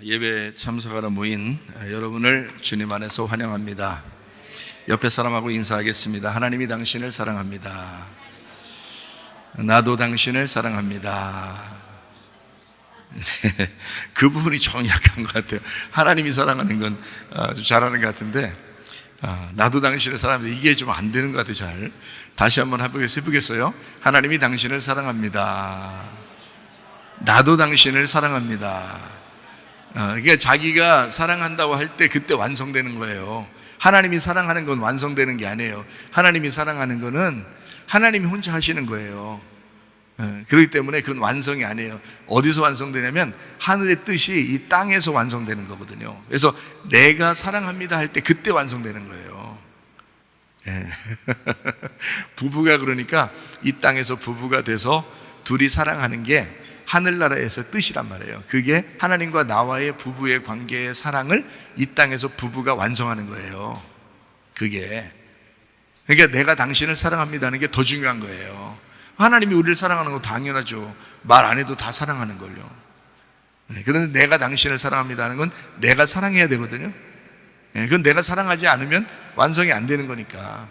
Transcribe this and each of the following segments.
예배 참석하러 모인 여러분을 주님 안에서 환영합니다. 옆에 사람하고 인사하겠습니다. 하나님이 당신을 사랑합니다. 나도 당신을 사랑합니다. 그 부분이 좀 약한 것 같아요. 하나님이 사랑하는 건 아주 잘하는 것 같은데 나도 당신을 사랑합니다. 이게 좀 안 되는 것 같아요. 잘 다시 한번 해보겠어요. 하나님이 당신을 사랑합니다. 나도 당신을 사랑합니다. 그러니까 자기가 사랑한다고 할 때 그때 완성되는 거예요. 하나님이 사랑하는 건 완성되는 게 아니에요. 하나님이 사랑하는 거는 하나님이 혼자 하시는 거예요. 그렇기 때문에 그건 완성이 아니에요. 어디서 완성되냐면 하늘의 뜻이 이 땅에서 완성되는 거거든요. 그래서 내가 사랑합니다 할 때 그때 완성되는 거예요. 부부가 그러니까 이 땅에서 부부가 돼서 둘이 사랑하는 게 하늘나라에서 뜻이란 말이에요. 그게 하나님과 나와의 부부의 관계의 사랑을 이 땅에서 부부가 완성하는 거예요. 그게 그러니까 내가 당신을 사랑합니다 하는 게 더 중요한 거예요. 하나님이 우리를 사랑하는 건 당연하죠. 말 안 해도 다 사랑하는 걸요. 그런데 내가 당신을 사랑합니다 하는 건 내가 사랑해야 되거든요. 그건 내가 사랑하지 않으면 완성이 안 되는 거니까.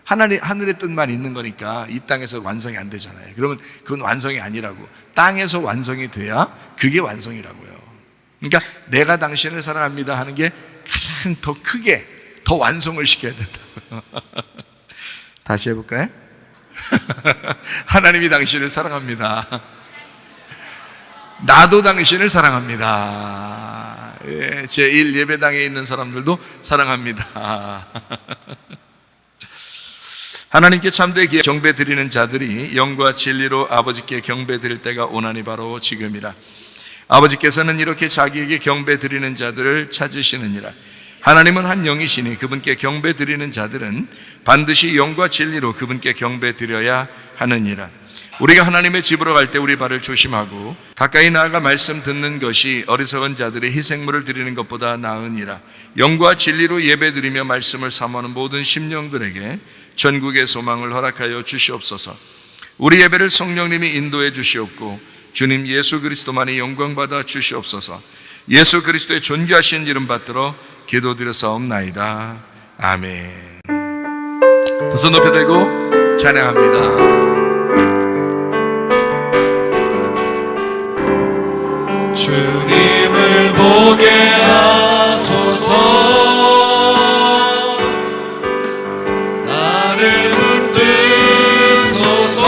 하늘의 뜻만 있는 거니까 이 땅에서 완성이 안 되잖아요. 그러면 그건 완성이 아니라고. 땅에서 완성이 돼야 그게 완성이라고요. 그러니까 내가 당신을 사랑합니다 하는 게 가장 더 크게 더 완성을 시켜야 된다. 다시 해볼까요? 하나님이 당신을 사랑합니다. 나도 당신을 사랑합니다. 제1 예배당에 있는 사람들도 사랑합니다. 하나님께 참되게 경배 드리는 자들이 영과 진리로 아버지께 경배 드릴 때가 오나니 바로 지금이라. 아버지께서는 이렇게 자기에게 경배 드리는 자들을 찾으시느니라. 하나님은 한 영이시니 그분께 경배 드리는 자들은 반드시 영과 진리로 그분께 경배 드려야 하느니라. 우리가 하나님의 집으로 갈 때 우리 발을 조심하고 가까이 나아가 말씀 듣는 것이 어리석은 자들의 희생물을 드리는 것보다 나으니라. 영과 진리로 예배 드리며 말씀을 사모하는 모든 심령들에게 전국의 소망을 허락하여 주시옵소서. 우리 예배를 성령님이 인도해 주시옵고 주님 예수 그리스도만이 영광받아 주시옵소서. 예수 그리스도의 존귀하신 이름 받들어 기도드렸사옵나이다. 아멘. 두 손 높여 들고 찬양합니다. 주님을 보게 하소서. 나를 붙드소서.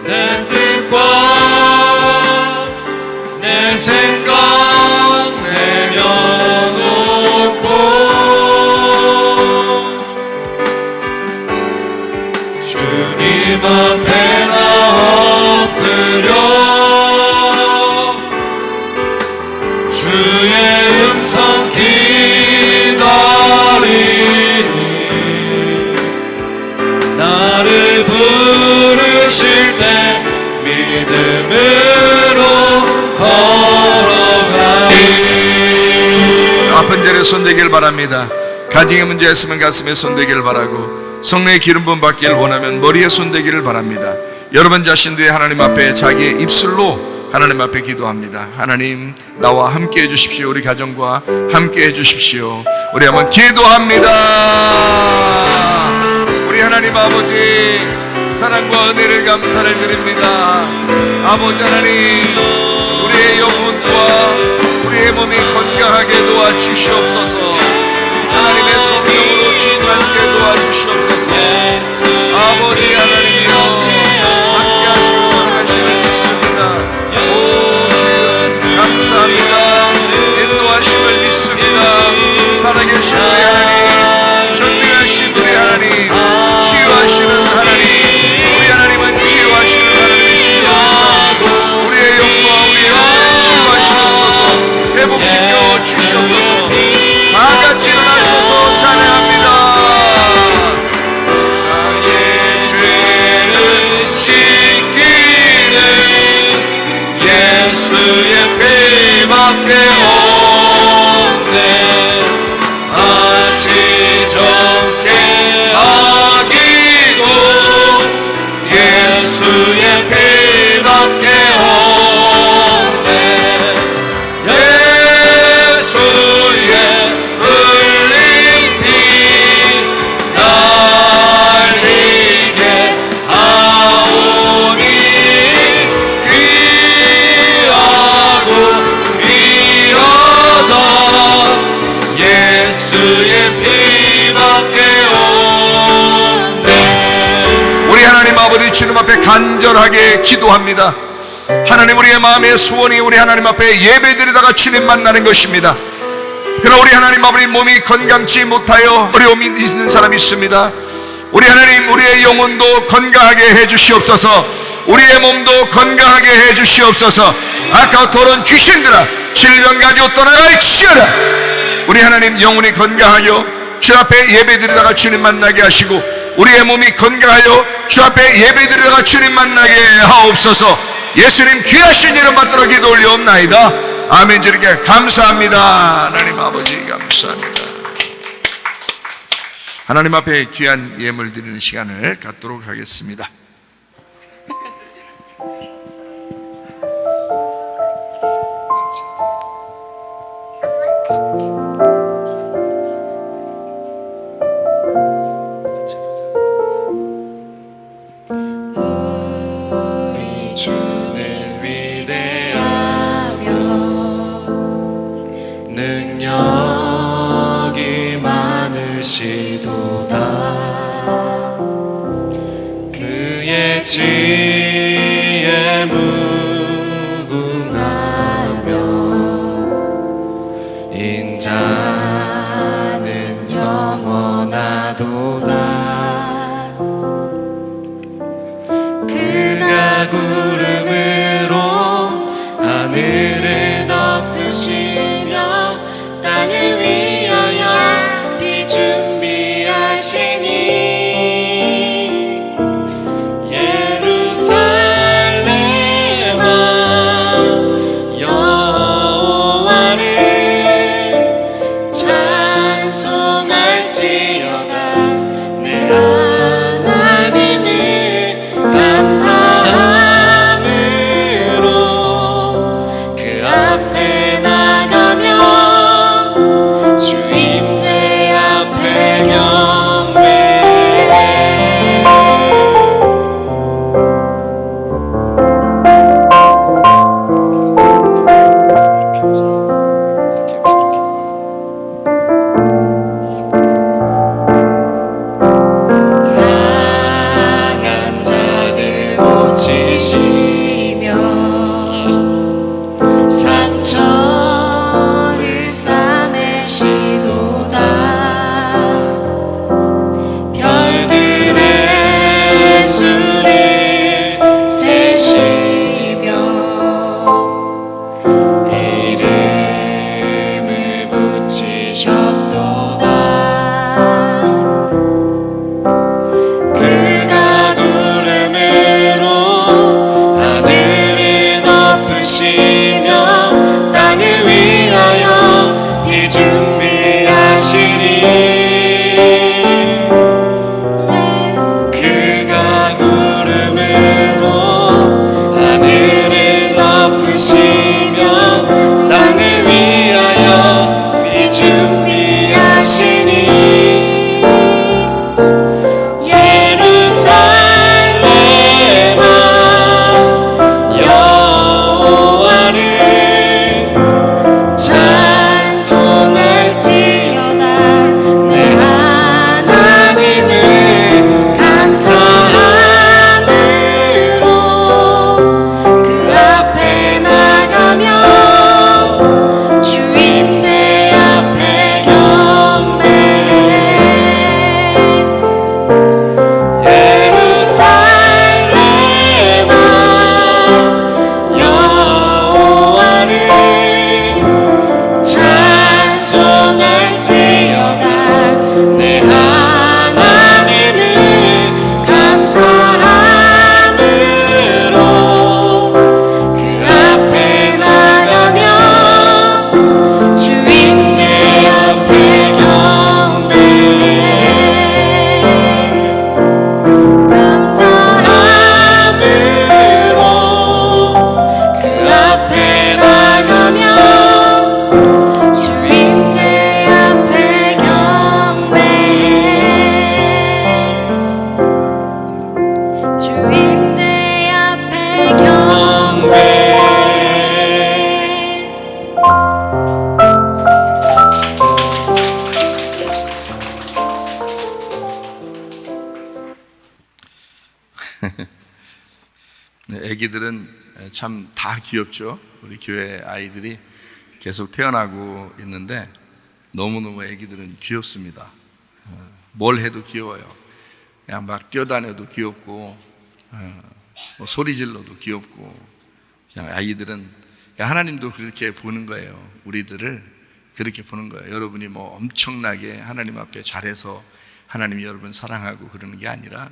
내 뜻과 내 생각 내려놓고 주님 앞에 나 엎드려 주의 음성 기다리니 나를 부르실 때 믿음으로 걸어가리. 아픈 자리에 손대길 바랍니다. 가정의 문제 있으면 가슴에 손대길 바라고 성령의 기름 부음 받기를 원하면 머리에 손대기를 바랍니다. 여러분 자신들이 하나님 앞에 자기의 입술로 하나님 앞에 기도합니다. 하나님 나와 함께 해주십시오. 우리 가정과 함께 해주십시오. 우리 한번 기도합니다. 우리 하나님 아버지 사랑과 은혜를 감사를 드립니다. 아버지 하나님 우리의 영혼과 우리의 몸이 건강하게 도와주시옵소서. 하나님의 성령으로 충만하게 도와주시옵소서. 아버지 하나님이여 함께 하시고 사랑하시는 믿습니다. 오 주여 감사합니다. 인도하심을 믿습니다. 살아계신 우리 하나님, 전능하신 우리 하나님, 치유하시는 하나님, 우리 하나님은 치유하시는 하나님이십니다. 우리의 영과 우리의 영혼을 치유하시옵소서. 회복시켜 주시옵소서. 다 같이 일어나셔서 찬양합니다. 나의 죄를 씻기는 예수의 피밖에 없네. 다시 정케 하기도 예수의 피밖에 없네. 아버지 주님 앞에 간절하게 기도합니다. 하나님, 우리의 마음의 소원이 우리 하나님 앞에 예배드리다가 주님 만나는 것입니다. 그러나 우리 하나님 아버지 몸이 건강치 못하여 어려움이 있는 사람이 있습니다. 우리 하나님, 우리의 영혼도 건강하게 해주시옵소서. 우리의 몸도 건강하게 해주시옵소서. 아까토론 귀신들아, 질병 가지고 떠나갈지어다. 우리 하나님, 영혼이 건강하여 주 앞에 예배드리다가 주님 만나게 하시고, 우리의 몸이 건강하여 주 앞에 예배드리다가 주님 만나게 하옵소서. 예수님 귀하신 이름 받들어 기도 올리옵나이다. 아멘. 주님께 감사합니다. 하나님 아버지 감사합니다. 하나님 앞에 귀한 예물 드리는 시간을 갖도록 하겠습니다. 우리 주는 위대하며 능력이 많으시도다. 그의 지혜 무궁하며 인자는 영원하도다. 그가 구름으로 하늘을 덮으시며 땅을 위하여 비 준비하시니 예루살렘 아기들은 참 다 귀엽죠. 우리 교회 아이들이 계속 태어나고 있는데 너무너무 아기들은 귀엽습니다. 뭘 해도 귀여워요. 그냥 막 뛰어다녀도 귀엽고, 뭐 소리 질러도 귀엽고, 그냥 아이들은 하나님도 그렇게 보는 거예요. 우리들을 그렇게 보는 거예요. 여러분이 뭐 엄청나게 하나님 앞에 잘해서 하나님이 여러분 사랑하고 그러는 게 아니라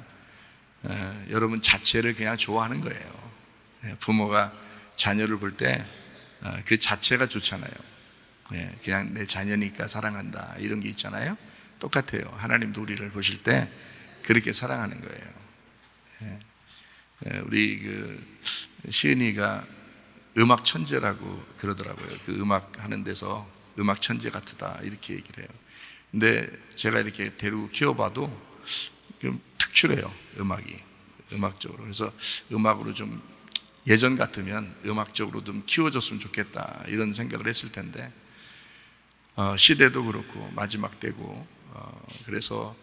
여러분 자체를 그냥 좋아하는 거예요. 부모가 자녀를 볼 때 그 자체가 좋잖아요. 그냥 내 자녀니까 사랑한다 이런 게 있잖아요. 똑같아요. 하나님도 우리를 보실 때 그렇게 사랑하는 거예요. 우리 그 시은이가 음악 천재라고 그러더라고요. 그 음악 하는 데서 음악 천재 같다 이렇게 얘기를 해요. 근데 제가 이렇게 데리고 키워봐도 좀 특출해요. 음악적으로. 그래서 음악으로 좀 예전 같으면 음악적으로 좀 키워줬으면 좋겠다 이런 생각을 했을 텐데 시대도 그렇고 마지막 때고 그래서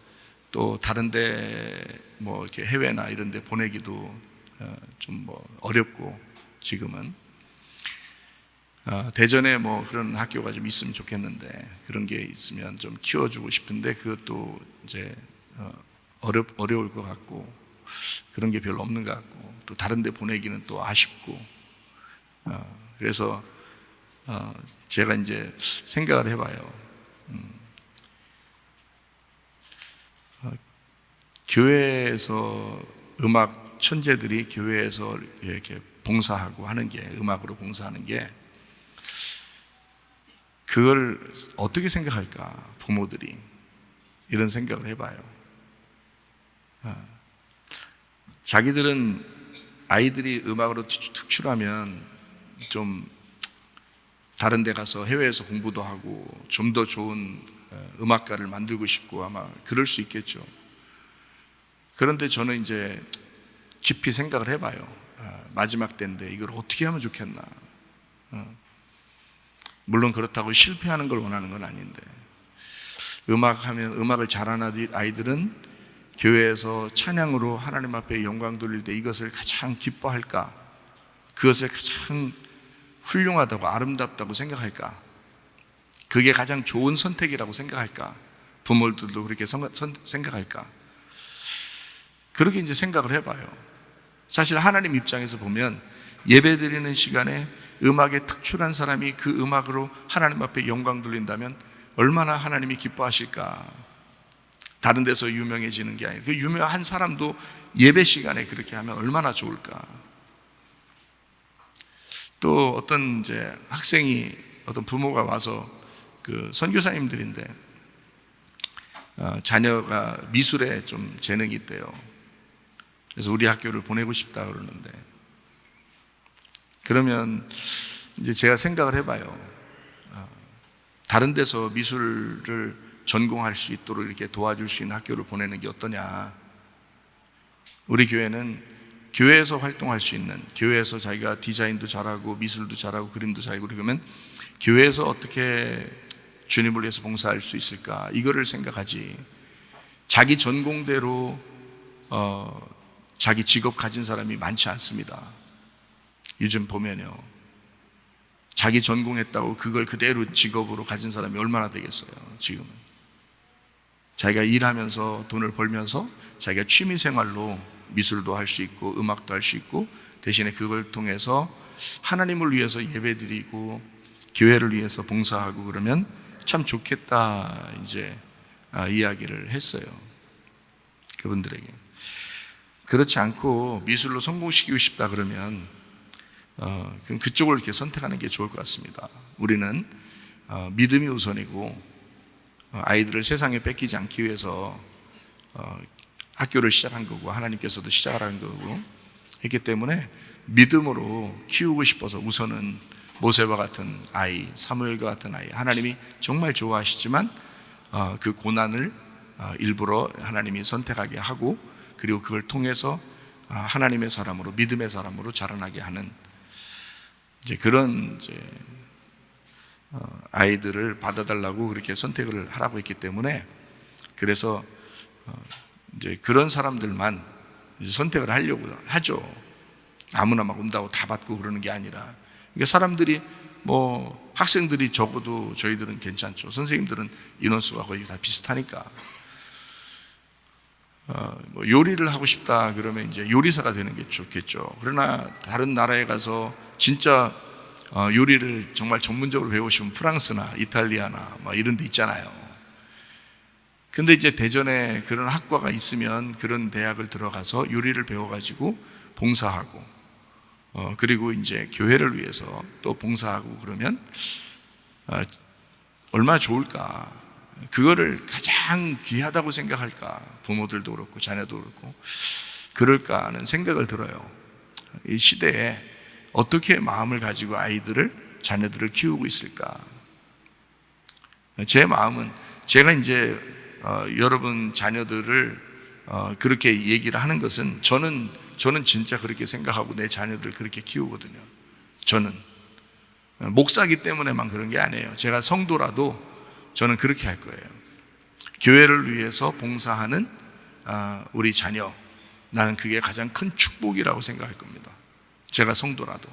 또 다른데 뭐 이렇게 해외나 이런데 보내기도 좀 뭐 어렵고 지금은 대전에 뭐 그런 학교가 좀 있으면 좋겠는데 그런 게 있으면 좀 키워주고 싶은데 그것도 이제 어려울 것 같고 그런 게 별로 없는 것 같고 또 다른 데 보내기는 또 아쉽고 그래서 제가 이제 생각을 해봐요. 교회에서 음악 천재들이 교회에서 이렇게 봉사하고 하는 게 음악으로 봉사하는 게 그걸 어떻게 생각할까 부모들이 이런 생각을 해봐요. 자기들은 아이들이 음악으로 특출하면 좀 다른 데 가서 해외에서 공부도 하고 좀 더 좋은 음악가를 만들고 싶고 아마 그럴 수 있겠죠. 그런데 저는 이제 깊이 생각을 해봐요. 마지막 때인데 이걸 어떻게 하면 좋겠나. 물론 그렇다고 실패하는 걸 원하는 건 아닌데 음악을 잘하는 아이들은 교회에서 찬양으로 하나님 앞에 영광 돌릴 때 이것을 가장 기뻐할까? 그것을 가장 훌륭하다고 아름답다고 생각할까? 그게 가장 좋은 선택이라고 생각할까? 부모들도 그렇게 생각할까? 그렇게 이제 생각을 해봐요. 사실 하나님 입장에서 보면 예배 드리는 시간에 음악에 특출한 사람이 그 음악으로 하나님 앞에 영광 돌린다면 얼마나 하나님이 기뻐하실까? 다른 데서 유명해지는 게 아니라 그 유명한 사람도 예배 시간에 그렇게 하면 얼마나 좋을까? 또 어떤 이제 학생이 어떤 부모가 와서 그 선교사님들인데 자녀가 미술에 좀 재능이 있대요. 그래서 우리 학교를 보내고 싶다 그러는데 그러면 이제 제가 생각을 해봐요. 다른 데서 미술을 전공할 수 있도록 이렇게 도와줄 수 있는 학교를 보내는 게 어떠냐. 우리 교회는 교회에서 활동할 수 있는, 교회에서 자기가 디자인도 잘하고 미술도 잘하고 그림도 잘하고 그러면 교회에서 어떻게 주님을 위해서 봉사할 수 있을까 이거를 생각하지. 자기 전공대로 자기 직업 가진 사람이 많지 않습니다. 요즘 보면요, 자기 전공했다고 그걸 그대로 직업으로 가진 사람이 얼마나 되겠어요. 지금은 자기가 일하면서 돈을 벌면서 자기가 취미생활로 미술도 할 수 있고 음악도 할 수 있고 대신에 그걸 통해서 하나님을 위해서 예배드리고 교회를 위해서 봉사하고 그러면 참 좋겠다 이제 이야기를 했어요. 그분들에게. 그렇지 않고 미술로 성공시키고 싶다 그러면 그럼 그쪽을 이렇게 선택하는 게 좋을 것 같습니다. 우리는 믿음이 우선이고 아이들을 세상에 뺏기지 않기 위해서 학교를 시작한 거고 하나님께서도 시작을 한 거고 했기 때문에 믿음으로 키우고 싶어서 우선은 모세와 같은 아이, 사무엘과 같은 아이, 하나님이 정말 좋아하시지만 그 고난을 일부러 하나님이 선택하게 하고 그리고 그걸 통해서 하나님의 사람으로 믿음의 사람으로 자라나게 하는 이제 그런 이제 아이들을 받아달라고 그렇게 선택을 하라고 했기 때문에 그래서 이제 그런 사람들만 이제 선택을 하려고 하죠. 아무나 막 온다고 다 받고 그러는 게 아니라, 그러니까 사람들이 학생들이 적어도 저희들은 괜찮죠. 선생님들은 인원수가 거의 다 비슷하니까. 요리를 하고 싶다 그러면 이제 요리사가 되는 게 좋겠죠. 그러나 다른 나라에 가서 진짜 요리를 정말 전문적으로 배우시면 프랑스나 이탈리아나 이런 데 있잖아요. 근데 이제 대전에 그런 학과가 있으면 그런 대학을 들어가서 요리를 배워가지고 봉사하고, 그리고 이제 교회를 위해서 또 봉사하고 그러면 얼마나 좋을까. 그거를 가장 귀하다고 생각할까. 부모들도 그렇고 자녀도 그렇고 그럴까 하는 생각을 들어요. 이 시대에 어떻게 마음을 가지고 자녀들을 키우고 있을까. 제 마음은, 제가 이제 여러분 자녀들을 그렇게 얘기를 하는 것은 저는 진짜 그렇게 생각하고 내 자녀들을 그렇게 키우거든요. 저는 목사기 때문에만 그런 게 아니에요. 제가 성도라도 저는 그렇게 할 거예요. 교회를 위해서 봉사하는 우리 자녀, 나는 그게 가장 큰 축복이라고 생각할 겁니다. 제가 성도라도.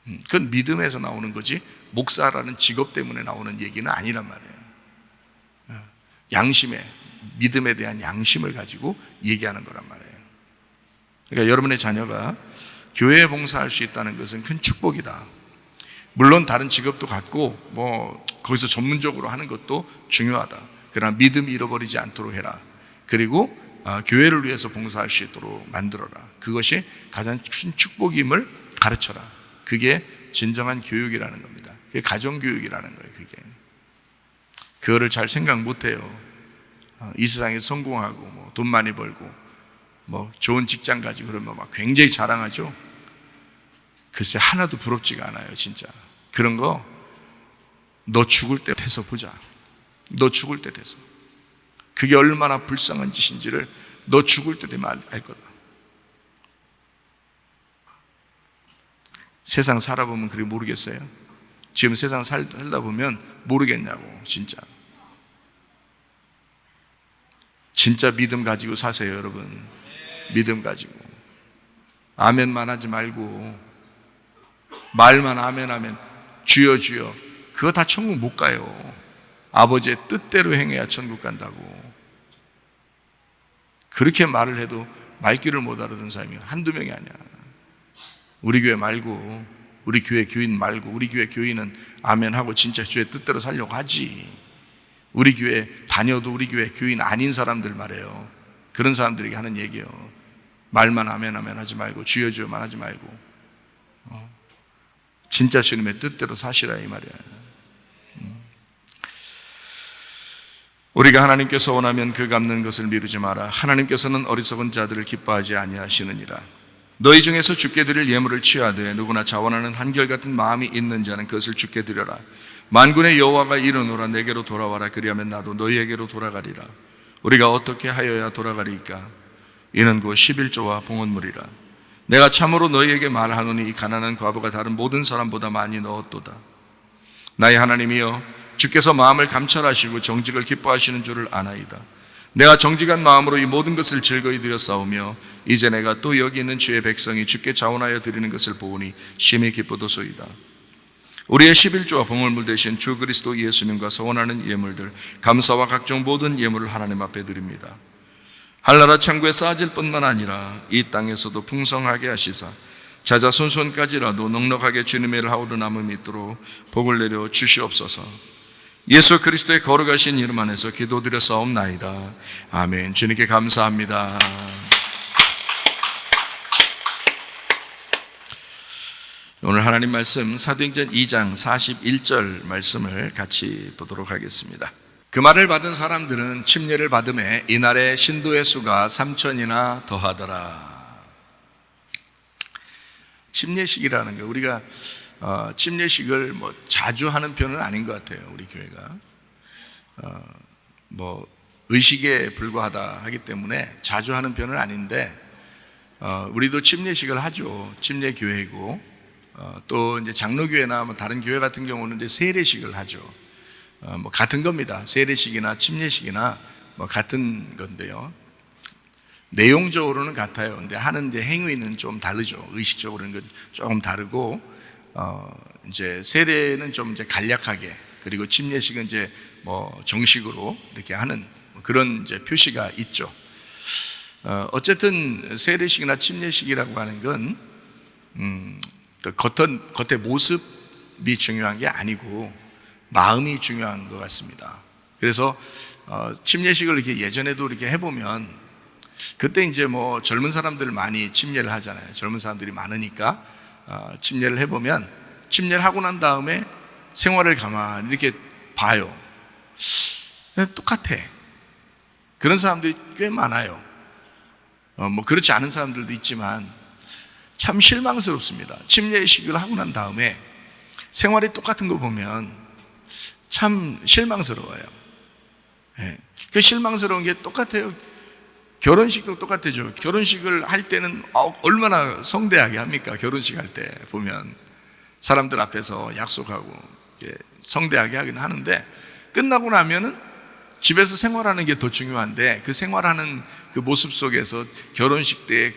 그건 믿음에서 나오는 거지 목사라는 직업 때문에 나오는 얘기는 아니란 말이에요. 믿음에 대한 양심을 가지고 얘기하는 거란 말이에요. 그러니까 여러분의 자녀가 교회에 봉사할 수 있다는 것은 큰 축복이다. 물론 다른 직업도 갖고 거기서 전문적으로 하는 것도 중요하다. 그러나 믿음이 잃어버리지 않도록 해라. 그리고 교회를 위해서 봉사할 수 있도록 만들어라. 그것이 가장 큰 축복임을 가르쳐라. 그게 진정한 교육이라는 겁니다. 그게 가정교육이라는 거예요. 그거를 잘 생각 못해요. 이 세상에 성공하고 돈 많이 벌고 좋은 직장 가지고 그러면 굉장히 자랑하죠. 글쎄 하나도 부럽지가 않아요. 진짜 그런 거 너 죽을 때 돼서 보자. 너 죽을 때 돼서 그게 얼마나 불쌍한 짓인지를 너 죽을 때 되면 알 거다. 세상 살아보면 그렇게 모르겠어요? 지금 세상 살다 보면 모르겠냐고. 진짜 믿음 가지고 사세요. 여러분 믿음 가지고 아멘만 하지 말고, 말만 아멘 주여 주여, 그거 다 천국 못 가요. 아버지의 뜻대로 행해야 천국 간다고. 그렇게 말을 해도 말귀를 못 알아듣는 사람이 한두 명이 아니야. 우리 교회 말고, 우리 교회 교인 말고, 우리 교회 교인은 아멘하고 진짜 주의 뜻대로 살려고 하지. 우리 교회 다녀도 우리 교회 교인 아닌 사람들 말이에요. 그런 사람들에게 하는 얘기예요. 말만 아멘 하지 말고, 주여 주여만 하지 말고, 진짜 주님의 뜻대로 사시라 이 말이야. 우리가 하나님께서 원하면 그 갚는 것을 미루지 마라. 하나님께서는 어리석은 자들을 기뻐하지 아니하시느니라. 너희 중에서 주께 드릴 예물을 취하되 누구나 자원하는 한결같은 마음이 있는 자는 그것을 주께 드려라. 만군의 여호와가 이르노라. 내게로 돌아와라. 그리하면 나도 너희에게로 돌아가리라. 우리가 어떻게 하여야 돌아가리이까? 이는 곧 11조와 봉헌물이라. 내가 참으로 너희에게 말하노니 이 가난한 과부가 다른 모든 사람보다 많이 넣었도다. 나의 하나님이여, 주께서 마음을 감찰하시고 정직을 기뻐하시는 줄을 아나이다. 내가 정직한 마음으로 이 모든 것을 즐거이 드렸사오며 이제 내가 또 여기 있는 주의 백성이 주께 자원하여 드리는 것을 보오니 심히 기쁘도소이다. 우리의 11조와 봉헌물 대신 주 그리스도 예수님과 서원하는 예물들, 감사와 각종 모든 예물을 하나님 앞에 드립니다. 할나라 창고에 쌓아질 뿐만 아니라 이 땅에서도 풍성하게 하시사 자자손손까지라도 넉넉하게 주님의 일을 하오르 남음이 있도록 복을 내려 주시옵소서. 예수 그리스도의 거룩하신 이름 안에서 기도드렸사옵나이다. 아멘. 주님께 감사합니다. 오늘 하나님 말씀 사도행전 2장 41절 말씀을 같이 보도록 하겠습니다. 그 말을 받은 사람들은 침례를 받음에 이날의 신도의 수가 3,000이나 더하더라. 침례식이라는 거, 우리가 침례식을 자주 하는 편은 아닌 것 같아요. 우리 교회가 의식에 불과하다 하기 때문에 자주 하는 편은 아닌데, 우리도 침례식을 하죠. 침례교회이고, 또 이제 장로교회나 다른 교회 같은 경우는 이제 세례식을 하죠. 같은 겁니다. 세례식이나 침례식이나 같은 건데요. 내용적으로는 같아요. 근데 하는 이제 행위는 좀 다르죠. 의식적으로는 조금 다르고, 이제 세례는 좀 이제 간략하게, 그리고 침례식은 이제 뭐 정식으로 이렇게 하는 그런 이제 표시가 있죠. 어쨌든 세례식이나 침례식이라고 하는 건 겉의 모습이 중요한 게 아니고 마음이 중요한 것 같습니다. 그래서 침례식을 이렇게 예전에도 이렇게 해보면 그때 이제 뭐 젊은 사람들 많이 침례를 하잖아요. 젊은 사람들이 많으니까 침례를 해보면 침례를 하고 난 다음에 생활을 가만히 이렇게 봐요. 똑같아. 그런 사람들이 꽤 많아요. 뭐 그렇지 않은 사람들도 있지만 참 실망스럽습니다. 침례식을 하고 난 다음에 생활이 똑같은 거 보면 참 실망스러워요. 그 실망스러운 게 똑같아요. 결혼식도 똑같아죠. 결혼식을 할 때는 얼마나 성대하게 합니까? 결혼식 할 때 보면 사람들 앞에서 약속하고 성대하게 하긴 하는데 끝나고 나면은 집에서 생활하는 게 더 중요한데 그 생활하는 그 모습 속에서 결혼식 때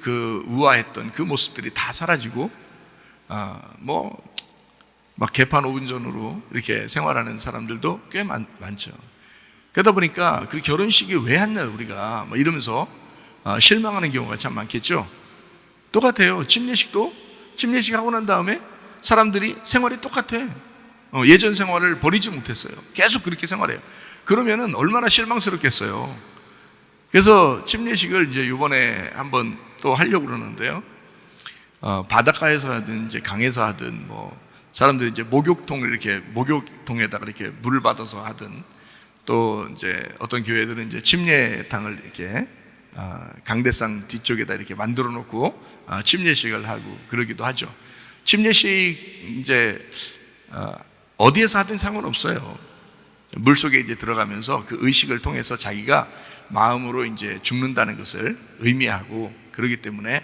그 우아했던 그 모습들이 다 사라지고 막 개판 5분 전으로 이렇게 생활하는 사람들도 꽤 많죠. 그러다 보니까 그 결혼식이 왜 했나 우리가 이러면서 실망하는 경우가 참 많겠죠. 똑같아요. 침례식 하고 난 다음에 사람들이 생활이 똑같아. 예전 생활을 버리지 못했어요. 계속 그렇게 생활해요. 그러면은 얼마나 실망스럽겠어요. 그래서 침례식을 이제 이번에 한번 또 하려고 그러는데요. 바닷가에서 하든 이제 강에서 하든 뭐 사람들이 이제 목욕통에다가 이렇게 물을 받아서 하든 또 이제 어떤 교회들은 이제 침례탕을 이렇게 강대상 뒤쪽에다 이렇게 만들어 놓고 침례식을 하고 그러기도 하죠. 침례식 이제 어디에서 하든 상관없어요. 물속에 이제 들어가면서 그 의식을 통해서 자기가 마음으로 이제 죽는다는 것을 의미하고 그러기 때문에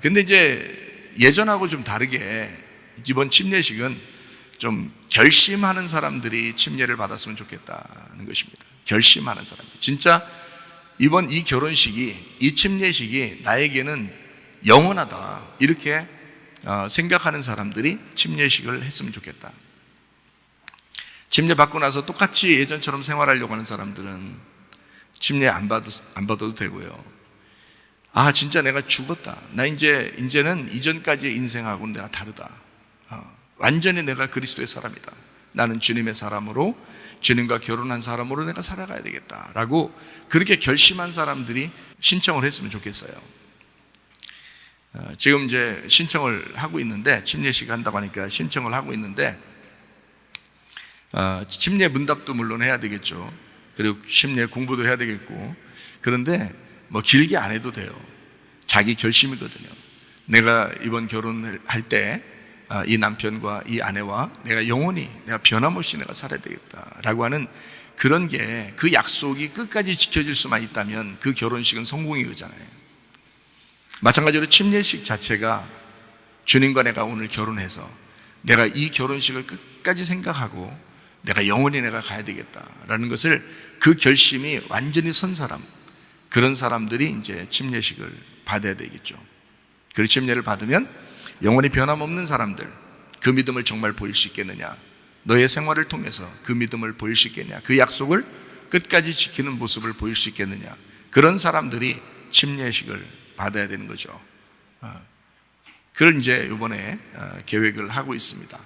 근데 이제 예전하고 좀 다르게 이번 침례식은 좀 결심하는 사람들이 침례를 받았으면 좋겠다는 것입니다. 결심하는 사람. 진짜 이번 이 결혼식이, 이 침례식이 나에게는 영원하다. 이렇게 생각하는 사람들이 침례식을 했으면 좋겠다. 침례 받고 나서 똑같이 예전처럼 생활하려고 하는 사람들은 침례 안 받아도 되고요. 진짜 내가 죽었다. 나 이제는 이전까지의 인생하고는 내가 다르다. 완전히 내가 그리스도의 사람이다. 나는 주님의 사람으로, 주님과 결혼한 사람으로 내가 살아가야 되겠다라고 그렇게 결심한 사람들이 신청을 했으면 좋겠어요. 지금 이제 신청을 하고 있는데, 침례식 한다고 하니까 신청을 하고 있는데, 침례 문답도 물론 해야 되겠죠. 그리고 침례 공부도 해야 되겠고, 그런데 뭐 길게 안 해도 돼요. 자기 결심이거든요. 내가 이번 결혼을 할 때 이 남편과 이 아내와 내가 영원히 내가 변함없이 내가 살아야 되겠다라고 하는 그런 게, 그 약속이 끝까지 지켜질 수만 있다면 그 결혼식은 성공이 거잖아요. 마찬가지로 침례식 자체가 주님과 내가 오늘 결혼해서 내가 이 결혼식을 끝까지 생각하고 내가 영원히 내가 가야 되겠다라는 것을, 그 결심이 완전히 선 사람, 그런 사람들이 이제 침례식을 받아야 되겠죠. 그 침례를 받으면 영원히 변함없는 사람들, 그 믿음을 정말 보일 수 있겠느냐, 너의 생활을 통해서 그 믿음을 보일 수 있겠느냐, 그 약속을 끝까지 지키는 모습을 보일 수 있겠느냐, 그런 사람들이 침례식을 받아야 되는 거죠. 그걸 이제 이번에 계획을 하고 있습니다.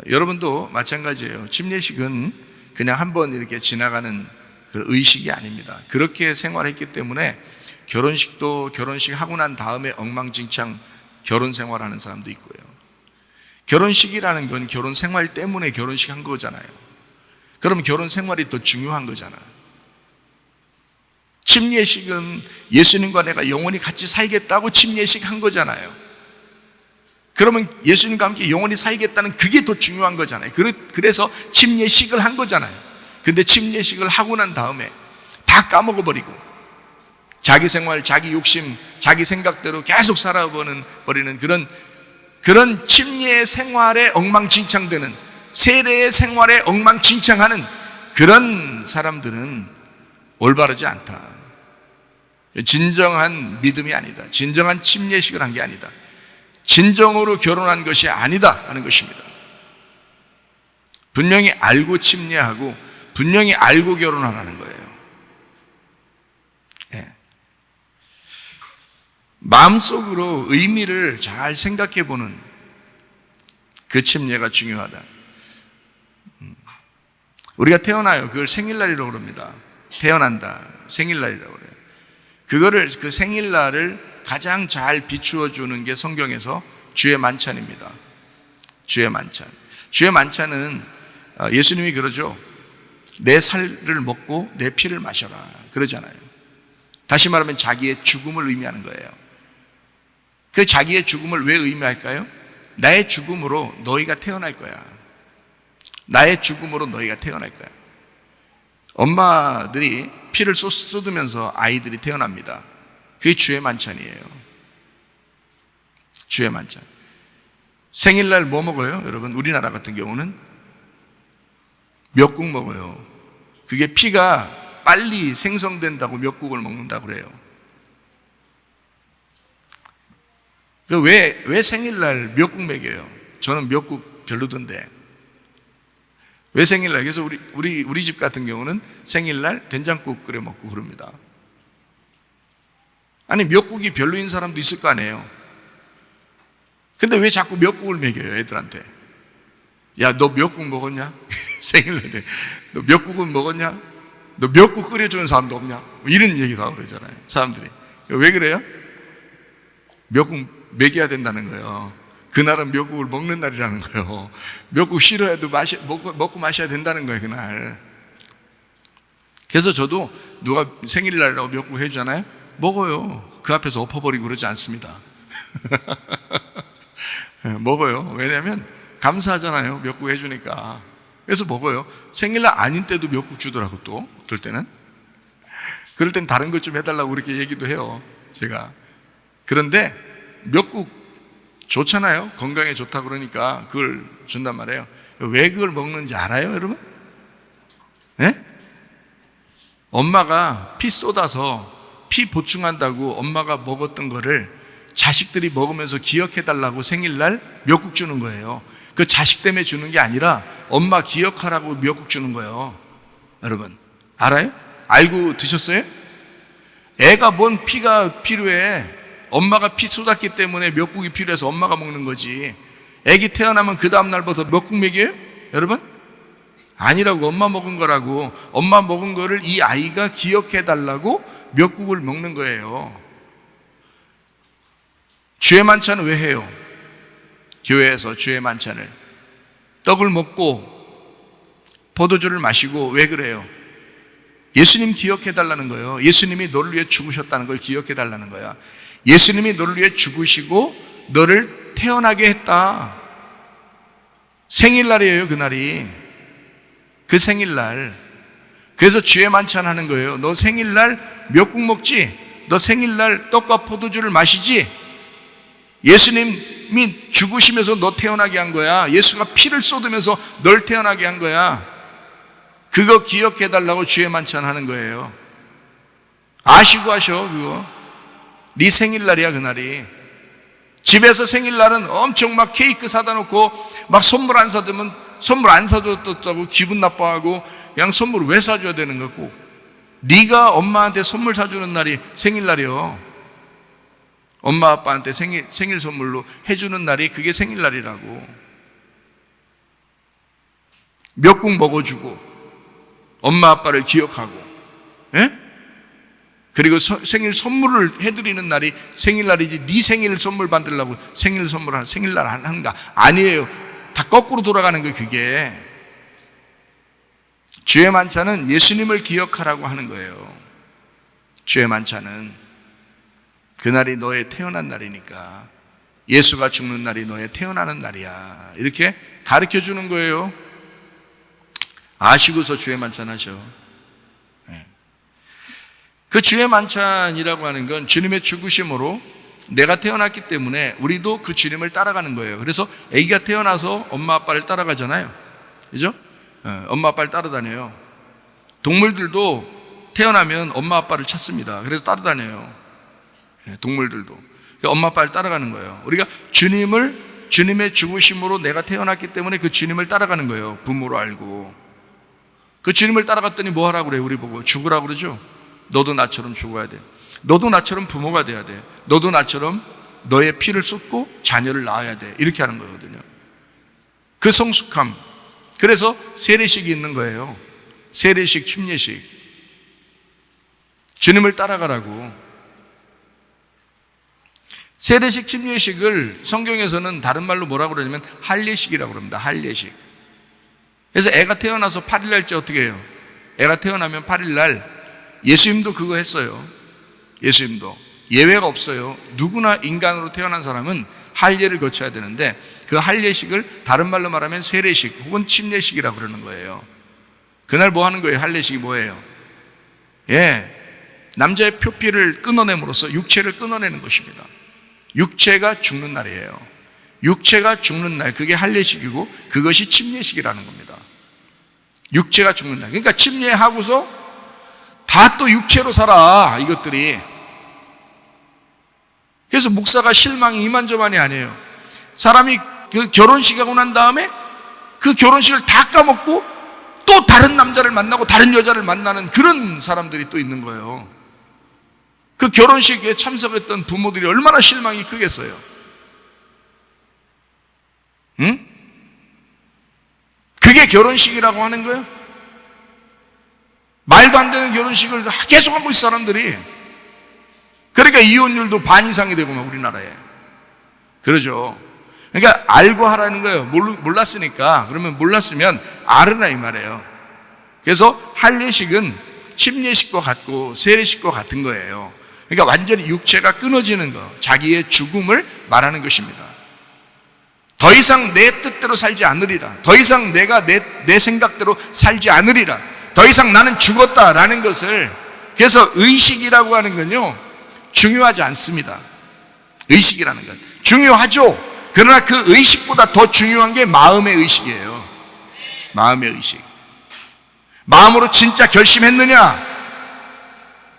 여러분도 마찬가지예요. 침례식은 그냥 한번 이렇게 지나가는 그 의식이 아닙니다. 그렇게 생활했기 때문에 결혼식도 결혼식 하고 난 다음에 엉망진창 결혼 생활하는 사람도 있고요. 결혼식이라는 건 결혼 생활 때문에 결혼식 한 거잖아요. 그럼 결혼 생활이 더 중요한 거잖아요. 침례식은 예수님과 내가 영원히 같이 살겠다고 침례식 한 거잖아요. 그러면 예수님과 함께 영원히 살겠다는 그게 더 중요한 거잖아요. 그래서 침례식을 한 거잖아요. 근데 침례식을 하고 난 다음에 다 까먹어버리고 자기 생활, 자기 욕심, 자기 생각대로 계속 살아버리는 그런 침례 생활에 엉망진창되는, 세례의 생활에 엉망진창하는 그런 사람들은 올바르지 않다. 진정한 믿음이 아니다. 진정한 침례식을 한 게 아니다. 진정으로 결혼한 것이 아니다 하는 것입니다. 분명히 알고 침례하고 분명히 알고 결혼하라는 거예요. 예. 마음속으로 의미를 잘 생각해 보는 그 침례가 중요하다. 우리가 태어나요. 그걸 생일날이라고 그럽니다. 태어난다. 생일날이라고 그래요. 그 생일날을 가장 잘 비추어 주는 게 성경에서 주의 만찬입니다. 주의 만찬. 주의 만찬은 예수님이 그러죠. 내 살을 먹고 내 피를 마셔라. 그러잖아요. 다시 말하면 자기의 죽음을 의미하는 거예요. 그 자기의 죽음을 왜 의미할까요? 나의 죽음으로 너희가 태어날 거야. 나의 죽음으로 너희가 태어날 거야. 엄마들이 피를 쏟으면서 아이들이 태어납니다. 그게 주의 만찬이에요. 주의 만찬. 생일날 뭐 먹어요? 여러분, 우리나라 같은 경우는 미역국 먹어요. 그게 피가 빨리 생성된다고 미역국을 먹는다고 그래요. 왜 생일날 미역국 먹여요? 저는 미역국 별로던데. 왜 생일날? 그래서 우리 집 같은 경우는 생일날 된장국 끓여 먹고 그럽니다. 아니, 미역국이 별로인 사람도 있을 거 아니에요. 근데 왜 자꾸 미역국을 먹여요, 애들한테? 야, 너 미역국 먹었냐? 생일날 너 미역국은 먹었냐? 너 미역국 끓여주는 사람도 없냐? 이런 얘기도 하고 그러잖아요, 사람들이. 왜 그래요? 미역국 먹여야 된다는 거예요. 그날은 미역국을 먹는 날이라는 거예요. 미역국 싫어해도 먹고 마셔야 된다는 거예요, 그날. 그래서 저도 누가 생일날이라고 미역국 해주잖아요. 먹어요. 그 앞에서 엎어버리고 그러지 않습니다. 먹어요. 왜냐하면 감사하잖아요, 미역국 해주니까. 그래서 먹어요. 생일날 아닌 때도 미역국 주더라고. 또 어떨 때는 그럴 땐 다른 것 좀 해달라고 그렇게 얘기도 해요, 제가. 그런데 미역국 좋잖아요. 건강에 좋다 그러니까 그걸 준단 말이에요. 왜 그걸 먹는지 알아요, 여러분? 네? 엄마가 피 쏟아서 피 보충한다고 엄마가 먹었던 거를 자식들이 먹으면서 기억해달라고 생일날 미역국 주는 거예요. 그 자식 때문에 주는 게 아니라 엄마 기억하라고 미역국 주는 거예요. 여러분, 알아요? 알고 드셨어요? 애가 뭔 피가 필요해? 엄마가 피 쏟았기 때문에 미역국이 필요해서 엄마가 먹는 거지. 애기 태어나면 그 다음날부터 미역국 먹여요? 여러분? 아니라고. 엄마 먹은 거라고. 엄마 먹은 거를 이 아이가 기억해달라고 미역국을 먹는 거예요. 주의 만찬은 왜 해요? 교회에서 주의 만찬을 떡을 먹고 포도주를 마시고 왜 그래요? 예수님 기억해달라는 거예요. 예수님이 너를 위해 죽으셨다는 걸 기억해달라는 거야. 예수님이 너를 위해 죽으시고 너를 태어나게 했다. 생일날이에요, 그날이. 그 생일날. 그래서 주의 만찬 하는 거예요. 너 생일날 미역국 먹지? 너 생일날 떡과 포도주를 마시지? 예수님이 죽으시면서 너 태어나게 한 거야. 예수가 피를 쏟으면서 널 태어나게 한 거야. 그거 기억해달라고 주의 만찬 하는 거예요. 아시고 하셔, 그거. 네 생일날이야, 그날이. 집에서 생일날은 엄청 막 케이크 사다 놓고 막 선물 안 사주면 선물 안 사줬다고 기분 나빠하고 그냥 선물 왜 사줘야 되는 거고. 네가 엄마한테 선물 사주는 날이 생일날이요. 엄마 아빠한테 생일 선물로 해주는 날이 그게 생일날이라고. 미역국 먹어주고 엄마 아빠를 기억하고, 예? 그리고 생일 선물을 해드리는 날이 생일날이지. 네 생일 선물 받으려고 생일날 하는가? 아니에요. 다 거꾸로 돌아가는 거예요, 그게. 주의 만찬은 예수님을 기억하라고 하는 거예요. 주의 만찬은 그날이 너의 태어난 날이니까, 예수가 죽는 날이 너의 태어나는 날이야, 이렇게 가르쳐 주는 거예요. 아시고서 주의 만찬 하셔. 그 주의 만찬이라고 하는 건 주님의 죽으심으로 내가 태어났기 때문에 우리도 그 주님을 따라가는 거예요. 그래서 아기가 태어나서 엄마 아빠를 따라가잖아요, 그죠? 엄마 아빠를 따라다녀요. 동물들도 태어나면 엄마 아빠를 찾습니다. 그래서 따라다녀요. 동물들도. 그러니까 엄마 아빠를 따라가는 거예요. 우리가 주님의 죽으심으로 내가 태어났기 때문에 그 주님을 따라가는 거예요. 부모로 알고. 그 주님을 따라갔더니 뭐 하라고 그래요? 우리 보고 죽으라고 그러죠. 너도 나처럼 죽어야 돼. 너도 나처럼 부모가 돼야 돼. 너도 나처럼 너의 피를 쏟고 자녀를 낳아야 돼. 이렇게 하는 거거든요. 그 성숙함. 그래서 세례식이 있는 거예요. 세례식, 침례식. 주님을 따라가라고. 세례식, 침례식을 성경에서는 다른 말로 뭐라고 그러냐면 할례식이라고 그럽니다. 할례식. 그래서 애가 태어나서 8일날째 어떻게 해요? 애가 태어나면 8일날 예수님도 그거 했어요. 예수님도. 예외가 없어요. 누구나 인간으로 태어난 사람은 할례를 거쳐야 되는데 그 할례식을 다른 말로 말하면 세례식 혹은 침례식이라고 그러는 거예요. 그날 뭐 하는 거예요? 할례식이 뭐예요? 남자의 표피를 끊어냄으로써 육체를 끊어내는 것입니다. 육체가 죽는 날이에요. 육체가 죽는 날, 그게 할례식이고 그것이 침례식이라는 겁니다. 육체가 죽는 날. 그러니까 침례하고서 다 또 육체로 살아, 이것들이. 그래서 목사가 실망이 이만저만이 아니에요. 사람이 그 결혼식하고 난 다음에 그 결혼식을 다 까먹고 또 다른 남자를 만나고 다른 여자를 만나는 그런 사람들이 또 있는 거예요. 그 결혼식에 참석했던 부모들이 얼마나 실망이 크겠어요. 응? 그게 결혼식이라고 하는 거예요? 말도 안 되는 결혼식을 계속 하고 있어, 사람들이. 그러니까 이혼율도 반 이상이 되고 막 우리나라에. 그러죠. 그러니까 알고 하라는 거예요. 몰랐으니까. 그러면 몰랐으면 알으라 이 말이에요. 그래서 할례식은 침례식과 같고 세례식과 같은 거예요. 그러니까 완전히 육체가 끊어지는 거, 자기의 죽음을 말하는 것입니다. 더 이상 내 뜻대로 살지 않으리라. 더 이상 내가 내 생각대로 살지 않으리라. 더 이상 나는 죽었다라는 것을. 그래서 의식이라고 하는 건요, 중요하지 않습니다. 의식이라는 건 중요하죠. 그러나 그 의식보다 더 중요한 게 마음의 의식이에요. 마음의 의식. 마음으로 진짜 결심했느냐?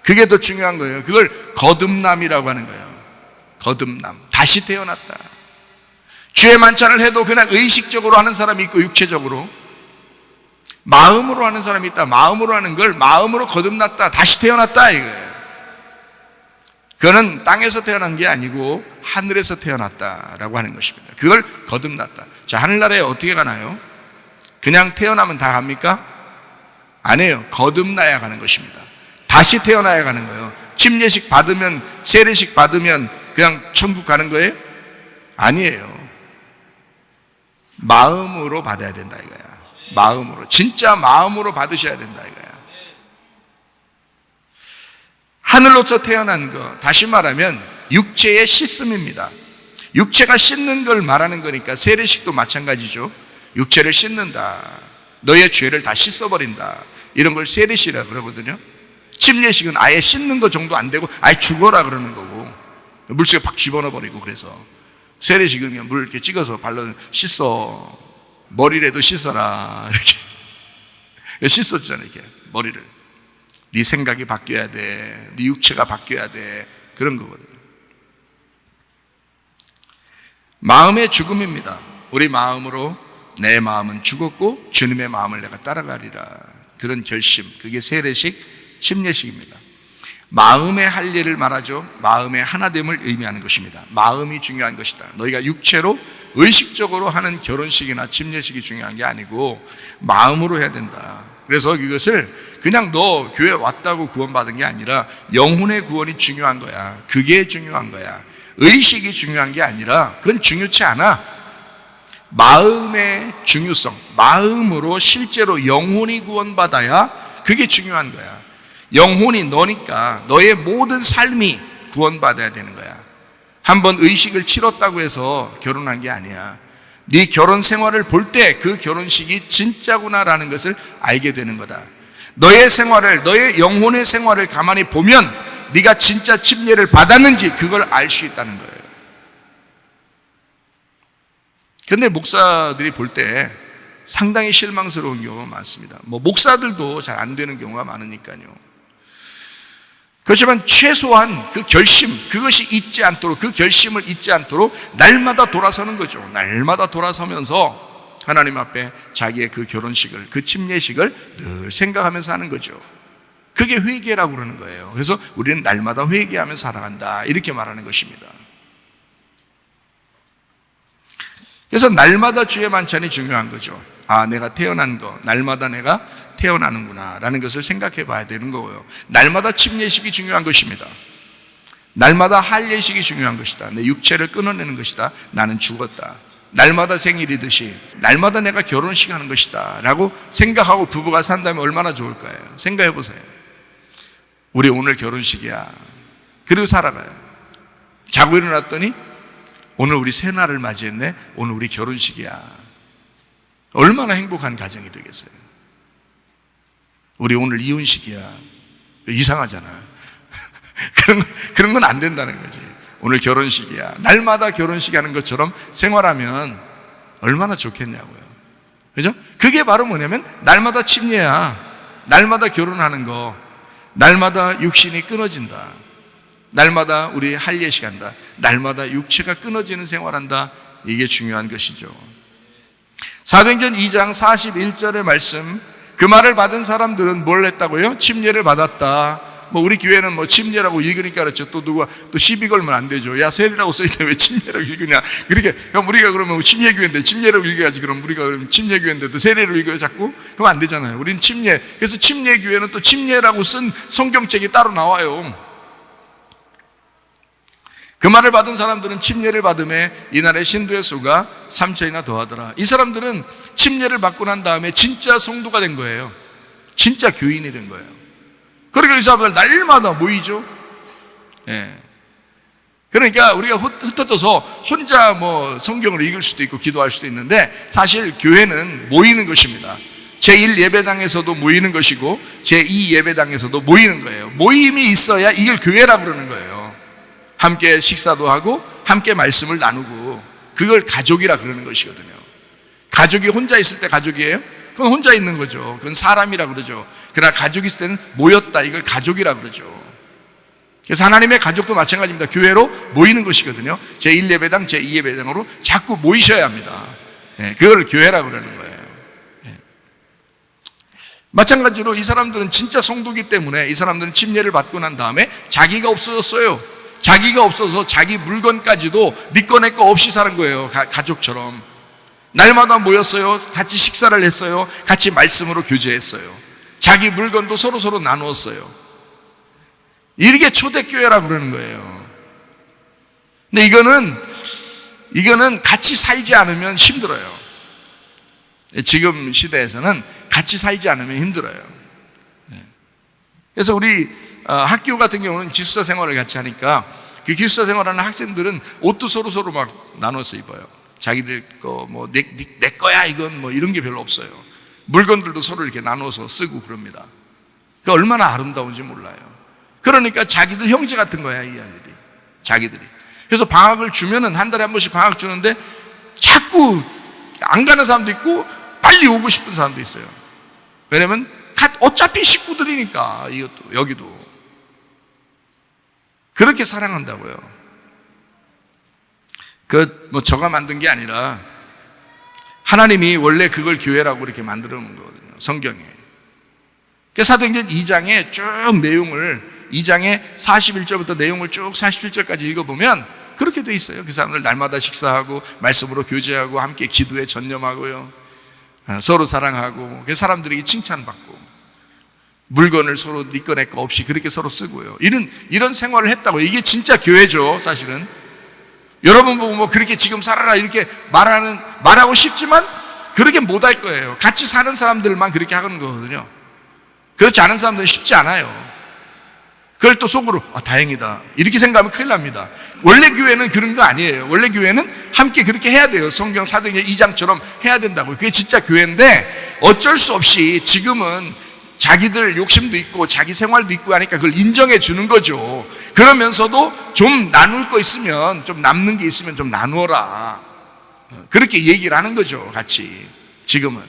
그게 더 중요한 거예요. 그걸 거듭남이라고 하는 거예요. 거듭남. 다시 태어났다. 주의 만찬을 해도 그냥 의식적으로 하는 사람이 있고 육체적으로, 마음으로 하는 사람이 있다. 마음으로 하는 걸 마음으로 거듭났다. 다시 태어났다 이거예요. 그거는 땅에서 태어난 게 아니고 하늘에서 태어났다라고 하는 것입니다. 그걸 거듭났다. 자, 하늘나라에 어떻게 가나요? 그냥 태어나면 다 갑니까? 아니에요. 거듭나야 가는 것입니다. 다시 태어나야 가는 거예요. 침례식 받으면, 세례식 받으면 그냥 천국 가는 거예요? 아니에요. 마음으로 받아야 된다 이거야. 마음으로. 진짜 마음으로 받으셔야 된다 이거야. 하늘로서 태어난 거, 다시 말하면 육체의 씻음입니다. 육체가 씻는 걸 말하는 거니까 세례식도 마찬가지죠. 육체를 씻는다. 너의 죄를 다 씻어버린다. 이런 걸 세례식이라고 그러거든요. 침례식은 아예 씻는 거 정도 안 되고 아예 죽어라 그러는 거고, 물속에 팍 집어넣어버리고. 그래서 세례식은 그냥 물 이렇게 찍어서 발로 씻어. 머리라도 씻어라. 이렇게 씻어주잖아요. 이렇게 머리를. 네 생각이 바뀌어야 돼. 네 육체가 바뀌어야 돼. 그런 거거든요. 마음의 죽음입니다. 우리 마음으로 내 마음은 죽었고 주님의 마음을 내가 따라가리라. 그런 결심. 그게 세례식, 침례식입니다. 마음의 할례를 말하죠. 마음의 하나됨을 의미하는 것입니다. 마음이 중요한 것이다. 너희가 육체로 의식적으로 하는 결혼식이나 침례식이 중요한 게 아니고 마음으로 해야 된다. 그래서 이것을 그냥 너 교회 왔다고 구원받은 게 아니라 영혼의 구원이 중요한 거야. 그게 중요한 거야. 의식이 중요한 게 아니라 그건 중요치 않아. 마음의 중요성, 마음으로 실제로 영혼이 구원받아야 그게 중요한 거야. 영혼이 너니까 너의 모든 삶이 구원받아야 되는 거야. 한번 의식을 치렀다고 해서 결혼한 게 아니야. 네 결혼 생활을 볼 때 그 결혼식이 진짜구나라는 것을 알게 되는 거다. 너의 생활을, 너의 영혼의 생활을 가만히 보면 네가 진짜 침례를 받았는지 그걸 알 수 있다는 거예요. 그런데 목사들이 볼 때 상당히 실망스러운 경우가 많습니다. 목사들도 잘 안 되는 경우가 많으니까요. 그렇지만 최소한 그 결심, 그것이 잊지 않도록, 그 결심을 잊지 않도록 날마다 돌아서는 거죠. 날마다 돌아서면서 하나님 앞에 자기의 그 결혼식을, 그 침례식을 늘 생각하면서 하는 거죠. 그게 회개라고 그러는 거예요. 그래서 우리는 날마다 회개하면서 살아간다, 이렇게 말하는 것입니다. 그래서 날마다 주의 만찬이 중요한 거죠. 아, 내가 태어난 거, 날마다 내가 태어나는구나 라는 것을 생각해 봐야 되는 거고요. 날마다 침례식이 중요한 것입니다. 날마다 할례식이 중요한 것이다. 내 육체를 끊어내는 것이다. 나는 죽었다. 날마다 생일이듯이 날마다 내가 결혼식 하는 것이다 라고 생각하고 부부가 산다면 얼마나 좋을까요? 생각해 보세요. 우리 오늘 결혼식이야. 그리고 살아가요. 자고 일어났더니 오늘 우리 새날을 맞이했네. 오늘 우리 결혼식이야. 얼마나 행복한 가정이 되겠어요. 우리 오늘 이혼식이야. 이상하잖아요. 그런 건 안 된다는 거지. 오늘 결혼식이야. 날마다 결혼식 하는 것처럼 생활하면 얼마나 좋겠냐고요. 그죠? 그게 바로 뭐냐면 날마다 침례야. 날마다 결혼하는 거. 날마다 육신이 끊어진다. 날마다 우리 할례식 한다. 날마다 육체가 끊어지는 생활한다. 이게 중요한 것이죠. 사도행전 2장 41절의 말씀, 그 말을 받은 사람들은 뭘 했다고요? 침례를 받았다. 우리 교회는 침례라고 읽으니까 그렇죠. 또 누가 또 시비 걸면 안 되죠. 야, 세례라고 써있는데 왜 침례라고 읽으냐. 그렇게, 우리가 그러면 침례교회인데 침례라고 읽어야지. 그럼 우리가 그러면 침례교회인데도 세례로 읽어요, 자꾸? 그럼 안 되잖아요. 우리는 침례. 그래서 침례교회는 또 침례라고 쓴 성경책이 따로 나와요. 그 말을 받은 사람들은 침례를 받음에 이날의 신도의 수가 3천이나 더하더라. 이 사람들은 침례를 받고 난 다음에 진짜 성도가 된 거예요. 진짜 교인이 된 거예요. 그러니까 이 사람들 날마다 모이죠. 예. 그러니까 우리가 흩어져서 혼자 성경을 읽을 수도 있고 기도할 수도 있는데 사실 교회는 모이는 것입니다. 제1 예배당에서도 모이는 것이고 제2 예배당에서도 모이는 거예요. 모임이 있어야 이걸 교회라고 그러는 거예요. 함께 식사도 하고 함께 말씀을 나누고 그걸 가족이라 그러는 것이거든요. 가족이 혼자 있을 때 가족이에요? 그건 혼자 있는 거죠. 그건 사람이라 그러죠. 그러나 가족이 있을 때는 모였다. 이걸 가족이라 그러죠. 그래서 하나님의 가족도 마찬가지입니다. 교회로 모이는 것이거든요. 제1예배당, 제2예배당으로 자꾸 모이셔야 합니다. 그걸 교회라 그러는 거예요. 마찬가지로 이 사람들은 진짜 성도기 때문에 이 사람들은 침례를 받고 난 다음에 자기가 없어졌어요. 자기가 없어서 자기 물건까지도 네 거 내 거 없이 사는 거예요. 가족처럼. 날마다 모였어요. 같이 식사를 했어요. 같이 말씀으로 교제했어요. 자기 물건도 서로 나누었어요. 이게 초대교회라고 그러는 거예요. 근데 이거는 같이 살지 않으면 힘들어요. 지금 시대에서는 같이 살지 않으면 힘들어요. 그래서 우리 학교 같은 경우는 기숙사 생활을 같이 하니까 그 기숙사 생활하는 학생들은 옷도 서로 막 나눠서 입어요. 자기들 거 내 거야 이건 이런 게 별로 없어요. 물건들도 서로 이렇게 나눠서 쓰고 그럽니다. 그 얼마나 아름다운지 몰라요. 그러니까 자기들 형제 같은 거야, 이 아이들이. 자기들이. 그래서 방학을 주면은 한 달에 한 번씩 방학 주는데 자꾸 안 가는 사람도 있고 빨리 오고 싶은 사람도 있어요. 왜냐면 어차피 식구들이니까 이것도 여기도 그렇게 사랑한다고요. 저가 만든 게 아니라 하나님이 원래 그걸 교회라고 이렇게 만들어 놓은 거거든요. 성경에. 사도행전 2장에 쭉 내용을 2장에 41절부터 내용을 쭉 47절까지 읽어보면 그렇게 돼 있어요. 그 사람들 날마다 식사하고 말씀으로 교제하고 함께 기도에 전념하고요. 서로 사랑하고 그 사람들에게 칭찬받고 물건을 서로 네 거 내 거 없이 그렇게 서로 쓰고요. 이런 생활을 했다고. 이게 진짜 교회죠, 사실은. 여러분 보고 그렇게 지금 살아라 이렇게 말하고 싶지만 그렇게 못할 거예요. 같이 사는 사람들만 그렇게 하는 거거든요. 그렇지 않은 사람들은 쉽지 않아요. 그걸 또 속으로 다행이다 이렇게 생각하면 큰일 납니다. 원래 교회는 그런 거 아니에요. 원래 교회는 함께 그렇게 해야 돼요. 성경 사도행전 2장처럼 해야 된다고요. 그게 진짜 교회인데 어쩔 수 없이 지금은 자기들 욕심도 있고 자기 생활도 있고 하니까 그걸 인정해 주는 거죠. 그러면서도 좀 나눌 거 있으면, 좀 남는 게 있으면 좀 나누어라, 그렇게 얘기를 하는 거죠. 같이 지금은.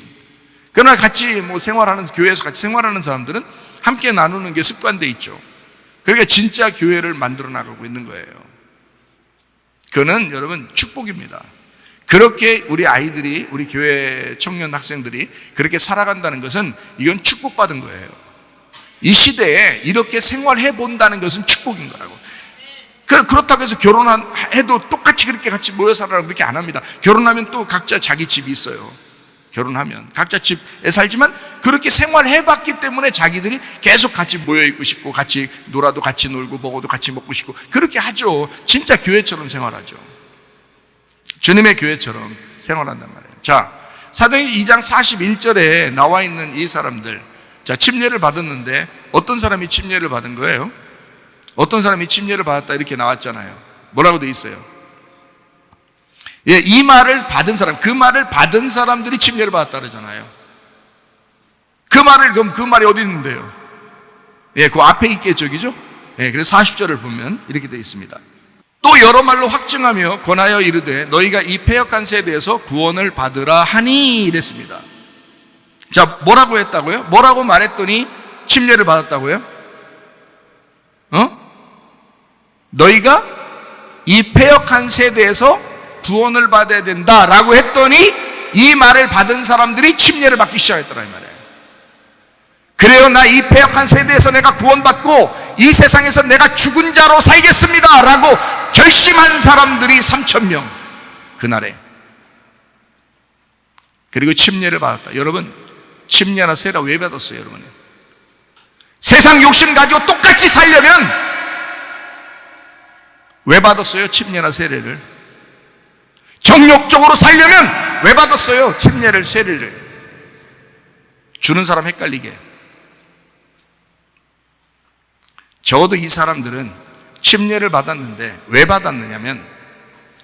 그러나 같이 생활하는, 교회에서 같이 생활하는 사람들은 함께 나누는 게 습관돼 있죠. 그러니까 진짜 교회를 만들어 나가고 있는 거예요. 그거는 여러분 축복입니다. 그렇게 우리 아이들이, 우리 교회 청년 학생들이 그렇게 살아간다는 것은 이건 축복받은 거예요. 이 시대에 이렇게 생활해 본다는 것은 축복인 거라고. 그렇다고 해서 결혼해도 똑같이 그렇게 같이 모여 살아라고 그렇게 안 합니다. 결혼하면 또 각자 자기 집이 있어요. 결혼하면 각자 집에 살지만 그렇게 생활해 봤기 때문에 자기들이 계속 같이 모여 있고 싶고, 같이 놀아도 같이 놀고, 먹어도 같이 먹고 싶고, 그렇게 하죠. 진짜 교회처럼 생활하죠. 주님의 교회처럼 생활한단 말이에요. 자, 사도행전 2장 41절에 나와 있는 이 사람들, 자, 침례를 받았는데 어떤 사람이 침례를 받은 거예요? 어떤 사람이 침례를 받았다 이렇게 나왔잖아요. 뭐라고 돼 있어요? 예, 이 말을 받은 사람, 그 말을 받은 사람들이 침례를 받았다 그러잖아요. 그럼 그 말이 어디 있는데요? 예, 그 앞에 있겠죠, 그죠? 예, 그래서 40절을 보면 이렇게 돼 있습니다. 또 여러 말로 확증하며 권하여 이르되 너희가 이 패역한 세대에서 구원을 받으라 하니 이랬습니다. 자, 뭐라고 했다고요? 뭐라고 말했더니 침례를 받았다고요? 너희가 이 패역한 세대에서 구원을 받아야 된다라고 했더니 이 말을 받은 사람들이 침례를 받기 시작했더라 이 말이에요. 그래요, 나 이 패역한 세대에서 내가 구원받고 이 세상에서 내가 죽은 자로 살겠습니다 라고 결심한 사람들이 3,000명 그날에. 그리고 침례를 받았다. 여러분, 침례나 세례 왜 받았어요? 여러분, 세상 욕심 가지고 똑같이 살려면 왜 받았어요? 침례나 세례를. 정욕적으로 살려면 왜 받았어요? 침례를, 세례를. 주는 사람 헷갈리게. 적어도 이 사람들은 침례를 받았는데 왜 받았느냐면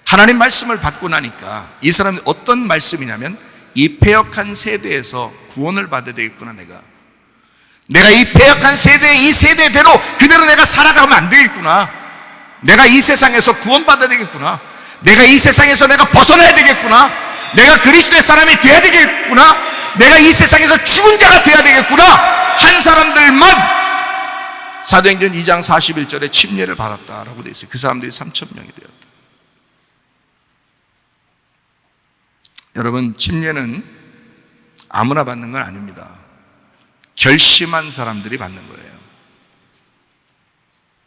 하나님 말씀을 받고 나니까 이 사람이 어떤 말씀이냐면 이 패역한 세대에서 구원을 받아야 되겠구나. 내가 이 패역한 세대의 이 세대대로 그대로 내가 살아가면 안 되겠구나. 내가 이 세상에서 구원받아야 되겠구나. 내가 이 세상에서 내가 벗어나야 되겠구나. 내가 그리스도의 사람이 돼야 되겠구나. 내가 이 세상에서 죽은 자가 돼야 되겠구나 한 사람들만 사도행전 2장 41절에 침례를 받았다라고 되어 있어요. 그 사람들이 3,000명이 되었다. 여러분, 침례는 아무나 받는 건 아닙니다. 결심한 사람들이 받는 거예요.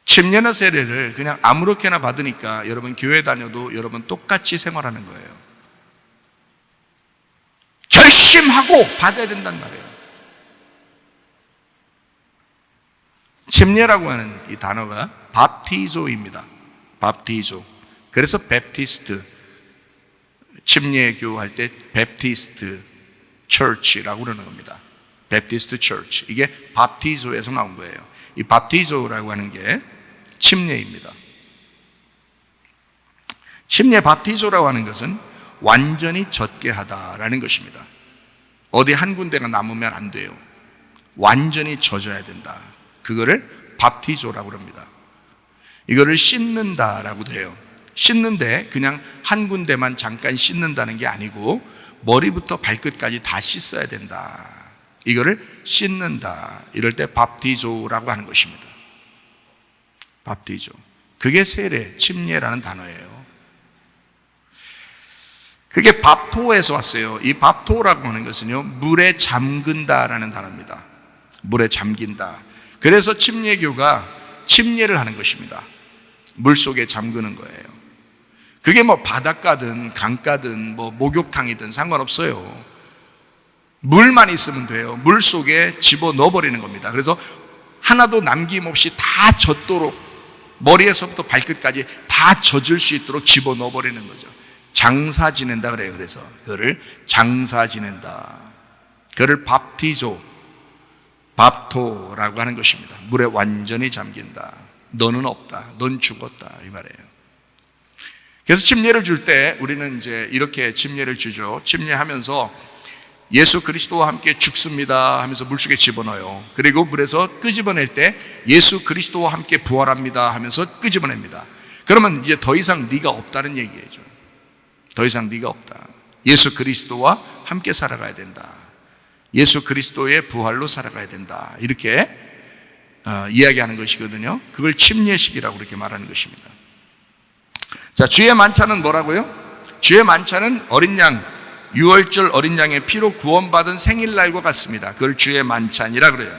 침례나 세례를 그냥 아무렇게나 받으니까 여러분 교회 다녀도 여러분 똑같이 생활하는 거예요. 결심하고 받아야 된단 말이에요. 침례라고 하는 이 단어가 밥티조입니다. 밥티조. 그래서 베프티스트, 침례교 할 때 베프티스트 처치라고 그러는 겁니다. 베프티스트 처치. 이게 밥티조에서 나온 거예요. 이 밥티조라고 하는 게 침례입니다. 침례 밥티조라고 하는 것은 완전히 젖게 하다라는 것입니다. 어디 한 군데가 남으면 안 돼요. 완전히 젖어야 된다. 그거를 밥티조라고 합니다. 이거를 씻는다라고도 해요. 씻는데 그냥 한 군데만 잠깐 씻는다는 게 아니고 머리부터 발끝까지 다 씻어야 된다. 이거를 씻는다. 이럴 때 밥티조라고 하는 것입니다. 밥티조. 그게 세례, 침례라는 단어예요. 그게 밥토에서 왔어요. 이 밥토라고 하는 것은요, 물에 잠근다라는 단어입니다. 물에 잠긴다. 그래서 침례교가 침례를 하는 것입니다. 물 속에 잠그는 거예요. 그게 뭐 바닷가든 강가든 뭐 목욕탕이든 상관없어요. 물만 있으면 돼요. 물 속에 집어넣어 버리는 겁니다. 그래서 하나도 남김없이 다 젖도록 머리에서부터 발끝까지 다 젖을 수 있도록 집어넣어 버리는 거죠. 장사 지낸다 그래요. 그래서 그거를 장사 지낸다. 그거를 밥티조, 밥토라고 하는 것입니다. 물에 완전히 잠긴다. 너는 없다. 넌 죽었다. 이 말이에요. 그래서 침례를 줄 때 우리는 이제 이렇게 침례를 주죠. 침례하면서 예수 그리스도와 함께 죽습니다 하면서 물속에 집어넣어요. 그리고 물에서 끄집어낼 때 예수 그리스도와 함께 부활합니다 하면서 끄집어냅니다. 그러면 이제 더 이상 네가 없다는 얘기죠. 더 이상 네가 없다. 예수 그리스도와 함께 살아가야 된다. 예수 그리스도의 부활로 살아가야 된다. 이렇게 이야기하는 것이거든요. 그걸 침례식이라고 그렇게 말하는 것입니다. 자, 주의 만찬은 뭐라고요? 주의 만찬은 어린 양, 유월절 어린 양의 피로 구원받은 생일날과 같습니다. 그걸 주의 만찬이라 그래요.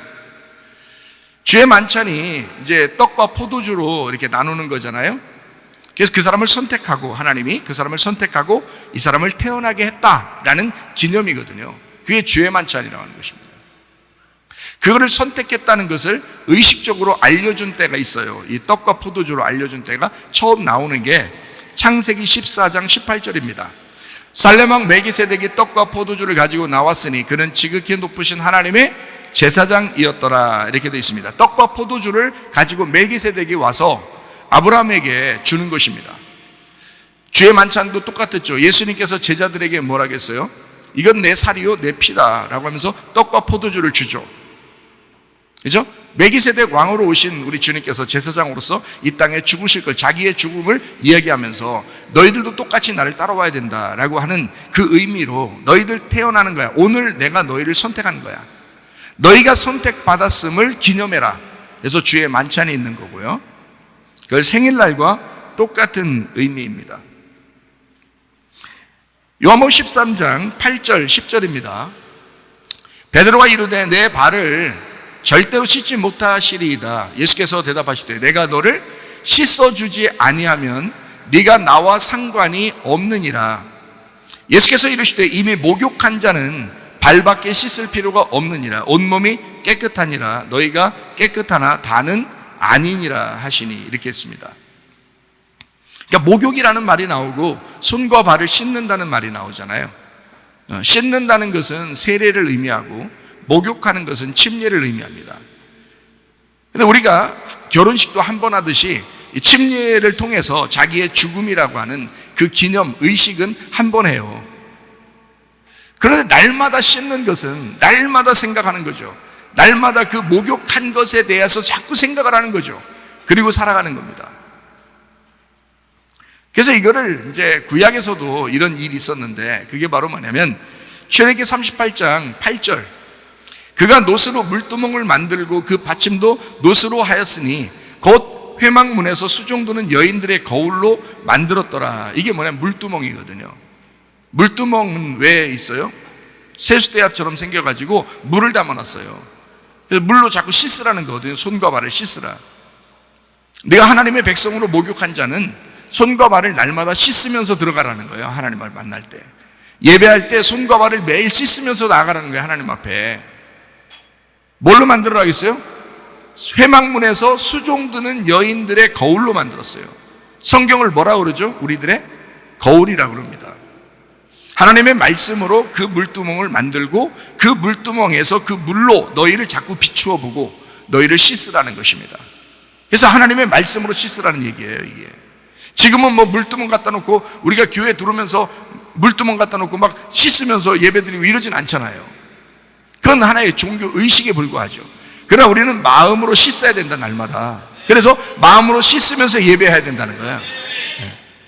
주의 만찬이 이제 떡과 포도주로 이렇게 나누는 거잖아요. 그래서 그 사람을 선택하고, 하나님이 그 사람을 선택하고 이 사람을 태어나게 했다라는 기념이거든요. 그게 주의 만찬이라고 하는 것입니다. 그거를 선택했다는 것을 의식적으로 알려준 때가 있어요. 이 떡과 포도주로 알려준 때가 처음 나오는 게 창세기 14장 18절입니다. 살렘왕 멜기세덱이 떡과 포도주를 가지고 나왔으니 그는 지극히 높으신 하나님의 제사장이었더라, 이렇게 되어 있습니다. 떡과 포도주를 가지고 멜기세덱이 와서 아브라함에게 주는 것입니다. 주의 만찬도 똑같았죠. 예수님께서 제자들에게 뭐라고 했어요? 이건 내 살이요 내 피다 라고 하면서 떡과 포도주를 주죠. 그죠? 멜기세덱 왕으로 오신 우리 주님께서 제사장으로서 이 땅에 죽으실 걸, 자기의 죽음을 이야기하면서 너희들도 똑같이 나를 따라와야 된다라고 하는 그 의미로 너희들 태어나는 거야. 오늘 내가 너희를 선택한 거야. 너희가 선택받았음을 기념해라. 그래서 주의 만찬이 있는 거고요. 그걸 생일날과 똑같은 의미입니다. 요한복음 13장 8절 10절입니다. 베드로가 이르되 내 발을 절대로 씻지 못하시리이다. 예수께서 대답하시되 내가 너를 씻어주지 아니하면 네가 나와 상관이 없느니라. 예수께서 이르시되 이미 목욕한 자는 발밖에 씻을 필요가 없느니라. 온몸이 깨끗하니라. 너희가 깨끗하나 다는 아니니라 하시니, 이렇게 했습니다. 그러니까 목욕이라는 말이 나오고 손과 발을 씻는다는 말이 나오잖아요. 씻는다는 것은 세례를 의미하고 목욕하는 것은 침례를 의미합니다. 그런데 우리가 결혼식도 한 번 하듯이 침례를 통해서 자기의 죽음이라고 하는 그 기념 의식은 한 번 해요. 그런데 날마다 씻는 것은 날마다 생각하는 거죠. 날마다 그 목욕한 것에 대해서 자꾸 생각을 하는 거죠. 그리고 살아가는 겁니다. 그래서 이거를 이제 구약에서도 이런 일이 있었는데, 그게 바로 뭐냐면 출애굽기 38장 8절, 그가 노스로 물두멍을 만들고 그 받침도 노스로 하였으니 곧 회막문에서 수종드는 여인들의 거울로 만들었더라. 이게 뭐냐면 물두멍이거든요. 물두멍은 왜 있어요? 세수대야처럼 생겨가지고 물을 담아놨어요. 그래서 물로 자꾸 씻으라는 거거든요. 손과 발을 씻으라. 내가 하나님의 백성으로 목욕한 자는 손과 발을 날마다 씻으면서 들어가라는 거예요. 하나님을 만날 때, 예배할 때 손과 발을 매일 씻으면서 나아가라는 거예요. 하나님 앞에. 뭘로 만들어라겠어요? 회막문에서 수종드는 여인들의 거울로 만들었어요. 성경을 뭐라고 그러죠? 우리들의 거울이라고 그럽니다. 하나님의 말씀으로 그 물두멍을 만들고 그 물두멍에서 그 물로 너희를 자꾸 비추어 보고 너희를 씻으라는 것입니다. 그래서 하나님의 말씀으로 씻으라는 얘기예요, 이게. 지금은 뭐 물두멍 갖다 놓고 우리가 교회 들어오면서 물두멍 갖다 놓고 막 씻으면서 예배드리고 이러진 않잖아요. 그건 하나의 종교 의식에 불과하죠. 그러나 우리는 마음으로 씻어야 된다, 날마다. 그래서 마음으로 씻으면서 예배해야 된다는 거예요.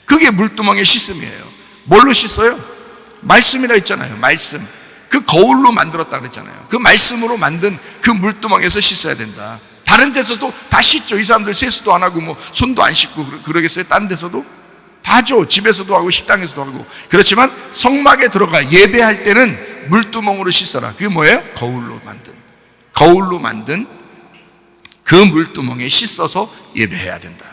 그게 물두멍의 씻음이에요. 뭘로 씻어요? 말씀이라 했잖아요. 말씀. 그 거울로 만들었다 그랬잖아요. 그 말씀으로 만든 그 물두멍에서 씻어야 된다. 다른 데서도 다 씻죠. 이 사람들 세수도 안 하고 뭐 손도 안 씻고 그러겠어요? 다른 데서도? 다 하죠. 집에서도 하고 식당에서도 하고. 그렇지만 성막에 들어가 예배할 때는 물두멍으로 씻어라. 그게 뭐예요? 거울로 만든 그 물두멍에 씻어서 예배해야 된다.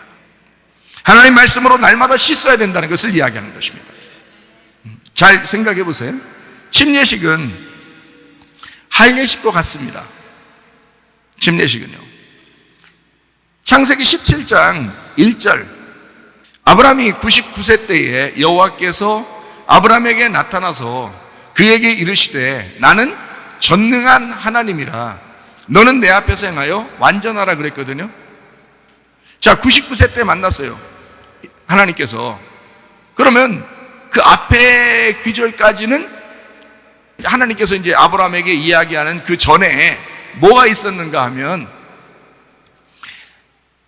하나님 말씀으로 날마다 씻어야 된다는 것을 이야기하는 것입니다. 잘 생각해 보세요. 침례식은 할례식도 같습니다. 침례식은요. 창세기 17장 1절, 아브라함이 99세 때에 여호와께서 아브라함에게 나타나서 그에게 이르시되 나는 전능한 하나님이라 너는 내 앞에서 행하여 완전하라 그랬거든요. 자, 99세 때 만났어요, 하나님께서. 그러면 그 앞에 귀절까지는 하나님께서 이제 아브라함에게 이야기하는 그 전에 뭐가 있었는가 하면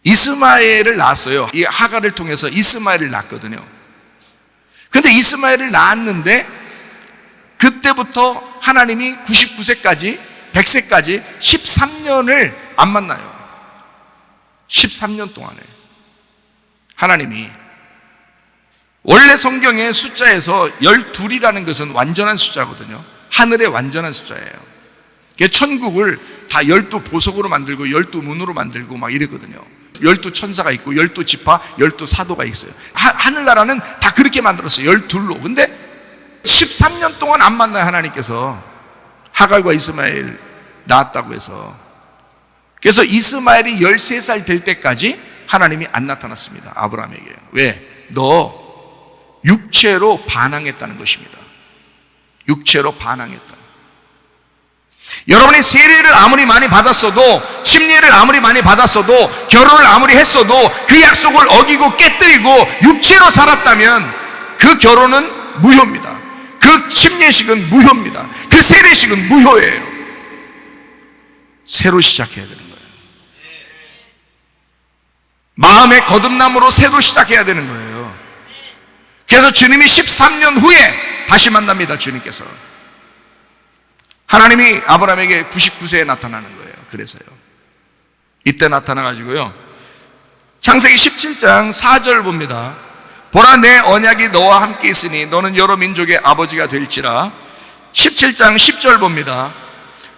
이스마엘을 낳았어요. 이 하갈을 통해서 이스마엘을 낳았거든요. 그런데 이스마엘을 낳았는데 그때부터 하나님이 99세까지 100세까지 13년을 안 만나요. 13년 동안에 하나님이, 원래 성경의 숫자에서 12이라는 것은 완전한 숫자거든요. 하늘의 완전한 숫자예요. 천국을 다 12보석으로 만들고 12문으로 만들고 막 이랬거든요. 12천사가 있고 12지파 12사도가 있어요. 하늘나라는 다 그렇게 만들었어요. 12로. 근데 13년 동안 안 만나요. 하나님께서 하갈과 이스마엘 낳았다고 해서. 그래서 이스마엘이 13살 될 때까지 하나님이 안 나타났습니다. 아브라함에게. 왜? 너 육체로 반항했다는 것입니다. 육체로 반항했다. 여러분이 세례를 아무리 많이 받았어도, 침례를 아무리 많이 받았어도, 결혼을 아무리 했어도 그 약속을 어기고 깨뜨리고 육체로 살았다면 그 결혼은 무효입니다. 그 침례식은 무효입니다. 그 세례식은 무효예요. 새로 시작해야 되는 거예요. 마음의 거듭남으로 새로 시작해야 되는 거예요. 그래서 주님이 13년 후에 다시 만납니다. 주님께서 하나님이 아브라함에게 99세에 나타나는 거예요. 그래서요, 이때 나타나가지고요, 창세기 17장 4절 봅니다. 보라, 내 언약이 너와 함께 있으니 너는 여러 민족의 아버지가 될지라. 17장 10절 봅니다.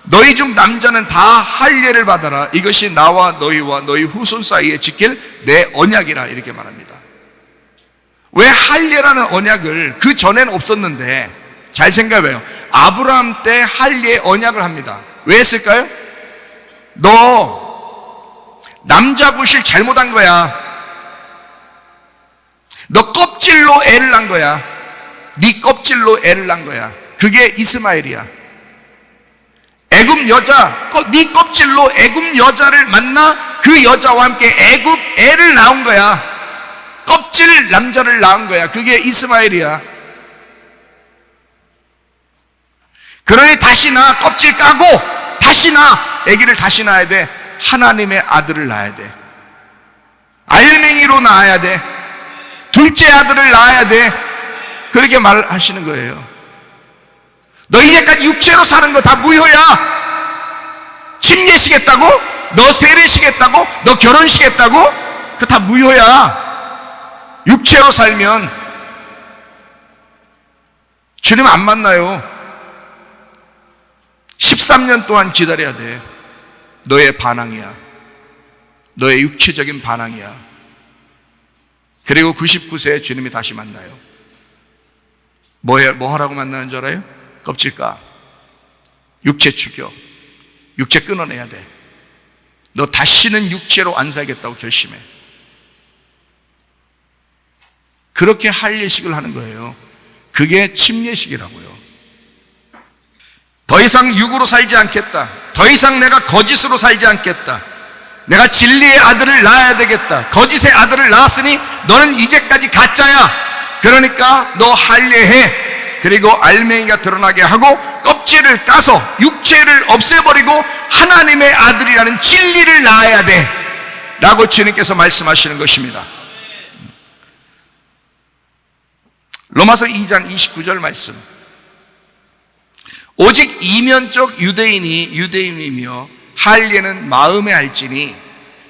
너희 중 남자는 다 할례를 받아라. 이것이 나와 너희와 너희 후손 사이에 지킬 내 언약이라. 이렇게 말합니다. 왜 할례라는 언약을, 그 전에는 없었는데, 잘 생각해봐요. 아브라함 때 할례 언약을 합니다. 왜 했을까요? 너 남자 구실 잘못한 거야. 너 껍질로 애를 낳은 거야. 네 껍질로 애를 낳은 거야. 그게 이스마엘이야. 애굽 여자, 네 껍질로 애굽 여자를 만나 그 여자와 함께 애굽 애를 낳은 거야. 껍질 남자를 낳은 거야. 그게 이스마엘이야. 그러니 다시 낳아. 껍질 까고 다시 낳아. 아기를 다시 낳아야 돼. 하나님의 아들을 낳아야 돼. 알맹이로 낳아야 돼. 둘째 아들을 낳아야 돼. 그렇게 말하시는 거예요. 너 이제까지 육체로 사는 거 다 무효야. 침례시겠다고? 너 세례시겠다고? 너 결혼시겠다고? 그거 다 무효야. 육체로 살면 주님 안 만나요. 13년 동안 기다려야 돼. 너의 반항이야. 너의 육체적인 반항이야. 그리고 99세에 주님이 다시 만나요. 뭐 하라고 만나는 줄 알아요? 껍질 까. 육체 죽여. 육체 끊어내야 돼. 너 다시는 육체로 안 살겠다고 결심해. 그렇게 할례식을 하는 거예요. 그게 침례식이라고요. 더 이상 육으로 살지 않겠다. 더 이상 내가 거짓으로 살지 않겠다. 내가 진리의 아들을 낳아야 되겠다. 거짓의 아들을 낳았으니 너는 이제까지 가짜야. 그러니까 너 할례해. 그리고 알맹이가 드러나게 하고 껍질을 까서 육체를 없애버리고 하나님의 아들이라는 진리를 낳아야 돼 라고 주님께서 말씀하시는 것입니다. 로마서 2장 29절 말씀. 오직 이면적 유대인이 유대인이며 할례는 마음에 할지니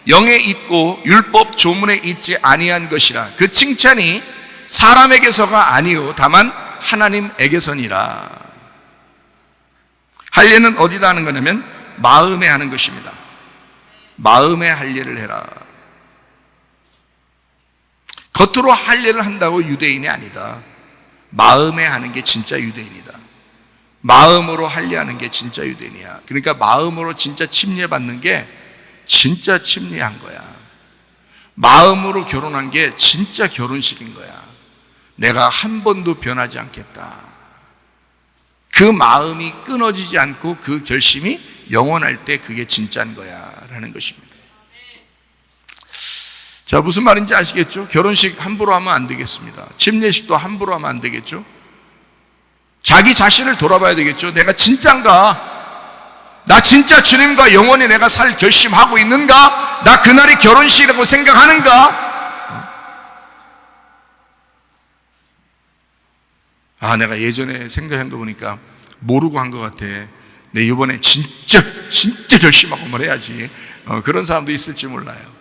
영에 있고 율법 조문에 있지 아니한 것이라. 그 칭찬이 사람에게서가 아니요 다만 하나님에게서니라. 할례는 어디다 하는 거냐면 마음에 하는 것입니다. 마음에 할례를 해라. 겉으로 할례를 한다고 유대인이 아니다. 마음에 하는 게 진짜 유대인이다. 마음으로 할례하는 게 진짜 유대인이야. 그러니까 마음으로 진짜 침례받는 게 진짜 침례한 거야. 마음으로 결혼한 게 진짜 결혼식인 거야. 내가 한 번도 변하지 않겠다. 그 마음이 끊어지지 않고 그 결심이 영원할 때 그게 진짜인 거야 라는 것입니다. 자, 무슨 말인지 아시겠죠? 결혼식 함부로 하면 안 되겠습니다. 침례식도 함부로 하면 안 되겠죠? 자기 자신을 돌아봐야 되겠죠? 내가 진짠가? 나 진짜 주님과 영원히 내가 살 결심하고 있는가? 나 그날이 결혼식이라고 생각하는가? 내가 예전에 생각한 거 보니까 모르고 한 것 같아. 내 이번에 진짜 결심하고 뭘 해야지. 그런 사람도 있을지 몰라요.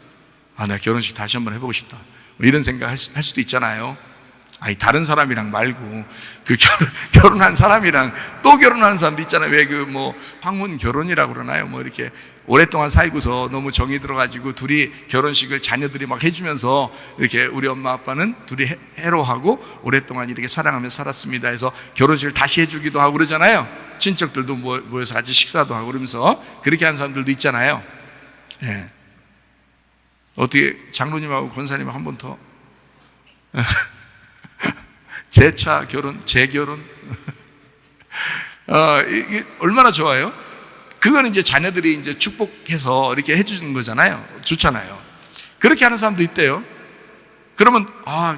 내가 결혼식 다시 한번 해보고 싶다, 뭐 이런 생각 할 수도 있잖아요. 아니, 다른 사람이랑 말고 그 결혼한 사람이랑 또 결혼하는 사람도 있잖아요. 왜 그 뭐 황혼 결혼이라고 그러나요? 뭐 이렇게 오랫동안 살고서 너무 정이 들어가지고 둘이 결혼식을 자녀들이 막 해주면서 이렇게 우리 엄마 아빠는 둘이 해로하고 오랫동안 이렇게 사랑하며 살았습니다 해서 결혼식을 다시 해주기도 하고 그러잖아요. 친척들도 모여서 같이 식사도 하고 그러면서 그렇게 한 사람들도 있잖아요. 예. 어떻게 장로님하고 권사님 한 번 더 재차 결혼, 재결혼 이게 얼마나 좋아요? 그거는 이제 자녀들이 이제 축복해서 이렇게 해주는 거잖아요. 좋잖아요. 그렇게 하는 사람도 있대요. 그러면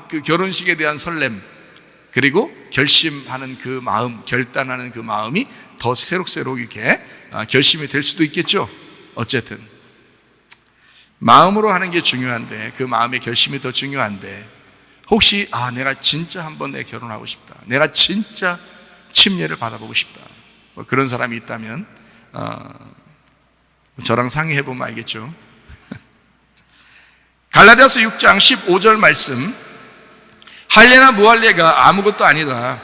그 결혼식에 대한 설렘, 그리고 결심하는 그 마음, 결단하는 그 마음이 더 새록새록 이렇게 결심이 될 수도 있겠죠. 어쨌든 마음으로 하는 게 중요한데, 그 마음의 결심이 더 중요한데, 혹시 내가 진짜 한번 내 결혼하고 싶다, 내가 진짜 침례를 받아보고 싶다, 뭐 그런 사람이 있다면 저랑 상의해보면 알겠죠. 갈라디아서 6장 15절 말씀, 할례나 무할례가 아무것도 아니다.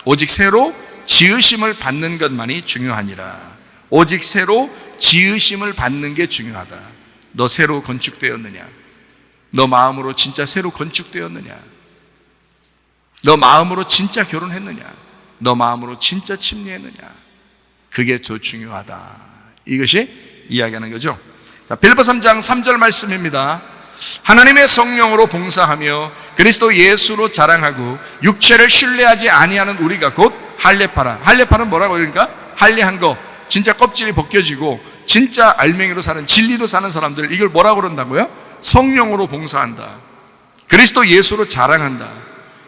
오직 새로 지으심을 받는 것만이 중요하니라. 오직 새로 지으심을 받는 게 중요하다. 너 새로 건축되었느냐? 너 마음으로 진짜 새로 건축되었느냐? 너 마음으로 진짜 결혼했느냐? 너 마음으로 진짜 침례했느냐? 그게 더 중요하다. 이것이 이야기하는 거죠. 빌립보 3장 3절 말씀입니다. 하나님의 성령으로 봉사하며 그리스도 예수로 자랑하고 육체를 신뢰하지 아니하는 우리가 곧 할례파라. 할례파는 뭐라고 그러니까? 할례한 거, 진짜 껍질이 벗겨지고 진짜 알맹이로 사는, 진리로 사는 사람들, 이걸 뭐라고 그런다고요? 성령으로 봉사한다. 그리스도 예수로 자랑한다.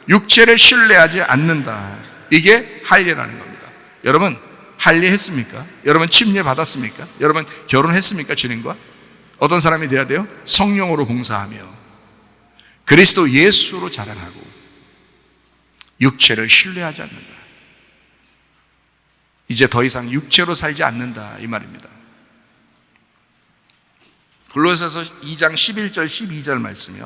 육체를 신뢰하지 않는다. 이게 할례라는 겁니다. 여러분, 할례했습니까? 여러분 침례 받았습니까? 여러분 결혼했습니까? 주님과? 어떤 사람이 돼야 돼요? 성령으로 봉사하며 그리스도 예수로 자랑하고 육체를 신뢰하지 않는다. 이제 더 이상 육체로 살지 않는다, 이 말입니다. 골로새서 2장 11절 12절 말씀이요.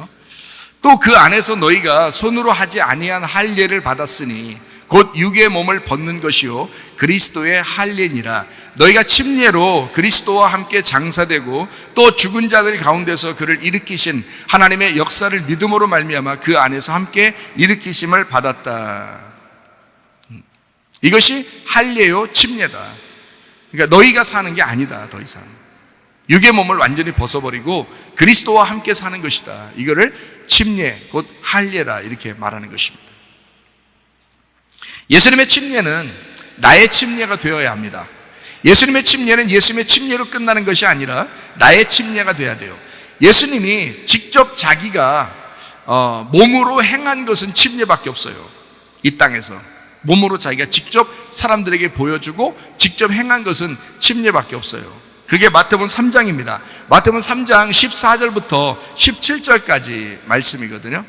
또 그 안에서 너희가 손으로 하지 아니한 할례를 받았으니 곧 육의 몸을 벗는 것이요 그리스도의 할례니라. 너희가 침례로 그리스도와 함께 장사되고 또 죽은 자들 가운데서 그를 일으키신 하나님의 역사를 믿음으로 말미암아 그 안에서 함께 일으키심을 받았다. 이것이 할례요 침례다. 그러니까 너희가 사는 게 아니다. 더 이상 육의 몸을 완전히 벗어버리고 그리스도와 함께 사는 것이다. 이거를 침례, 곧 할례라 이렇게 말하는 것입니다. 예수님의 침례는 나의 침례가 되어야 합니다. 예수님의 침례는 예수님의 침례로 끝나는 것이 아니라 나의 침례가 되어야 돼요. 예수님이 직접 자기가 몸으로 행한 것은 침례밖에 없어요. 이 땅에서 몸으로 자기가 직접 사람들에게 보여주고 직접 행한 것은 침례밖에 없어요. 그게 마태복음 3장입니다. 마태복음 3장 14절부터 17절까지 말씀이거든요.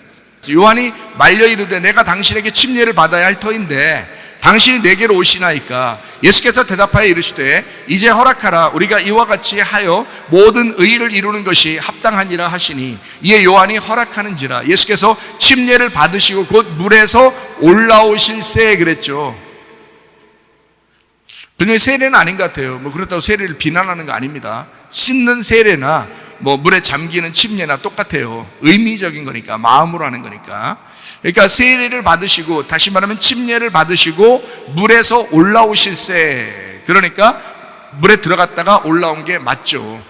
요한이 말려 이르되 내가 당신에게 침례를 받아야 할 터인데 당신이 내게로 오시나이까. 예수께서 대답하여 이르시되 이제 허락하라. 우리가 이와 같이 하여 모든 의를 이루는 것이 합당하니라 하시니 이에 요한이 허락하는지라. 예수께서 침례를 받으시고 곧 물에서 올라오실세 그랬죠. 분명히 세례는 아닌 것 같아요. 그렇다고 세례를 비난하는 거 아닙니다. 씻는 세례나 물에 잠기는 침례나 똑같아요. 의미적인 거니까, 마음으로 하는 거니까. 그러니까 세례를 받으시고, 다시 말하면 침례를 받으시고 물에서 올라오실세. 그러니까 물에 들어갔다가 올라온 게 맞죠.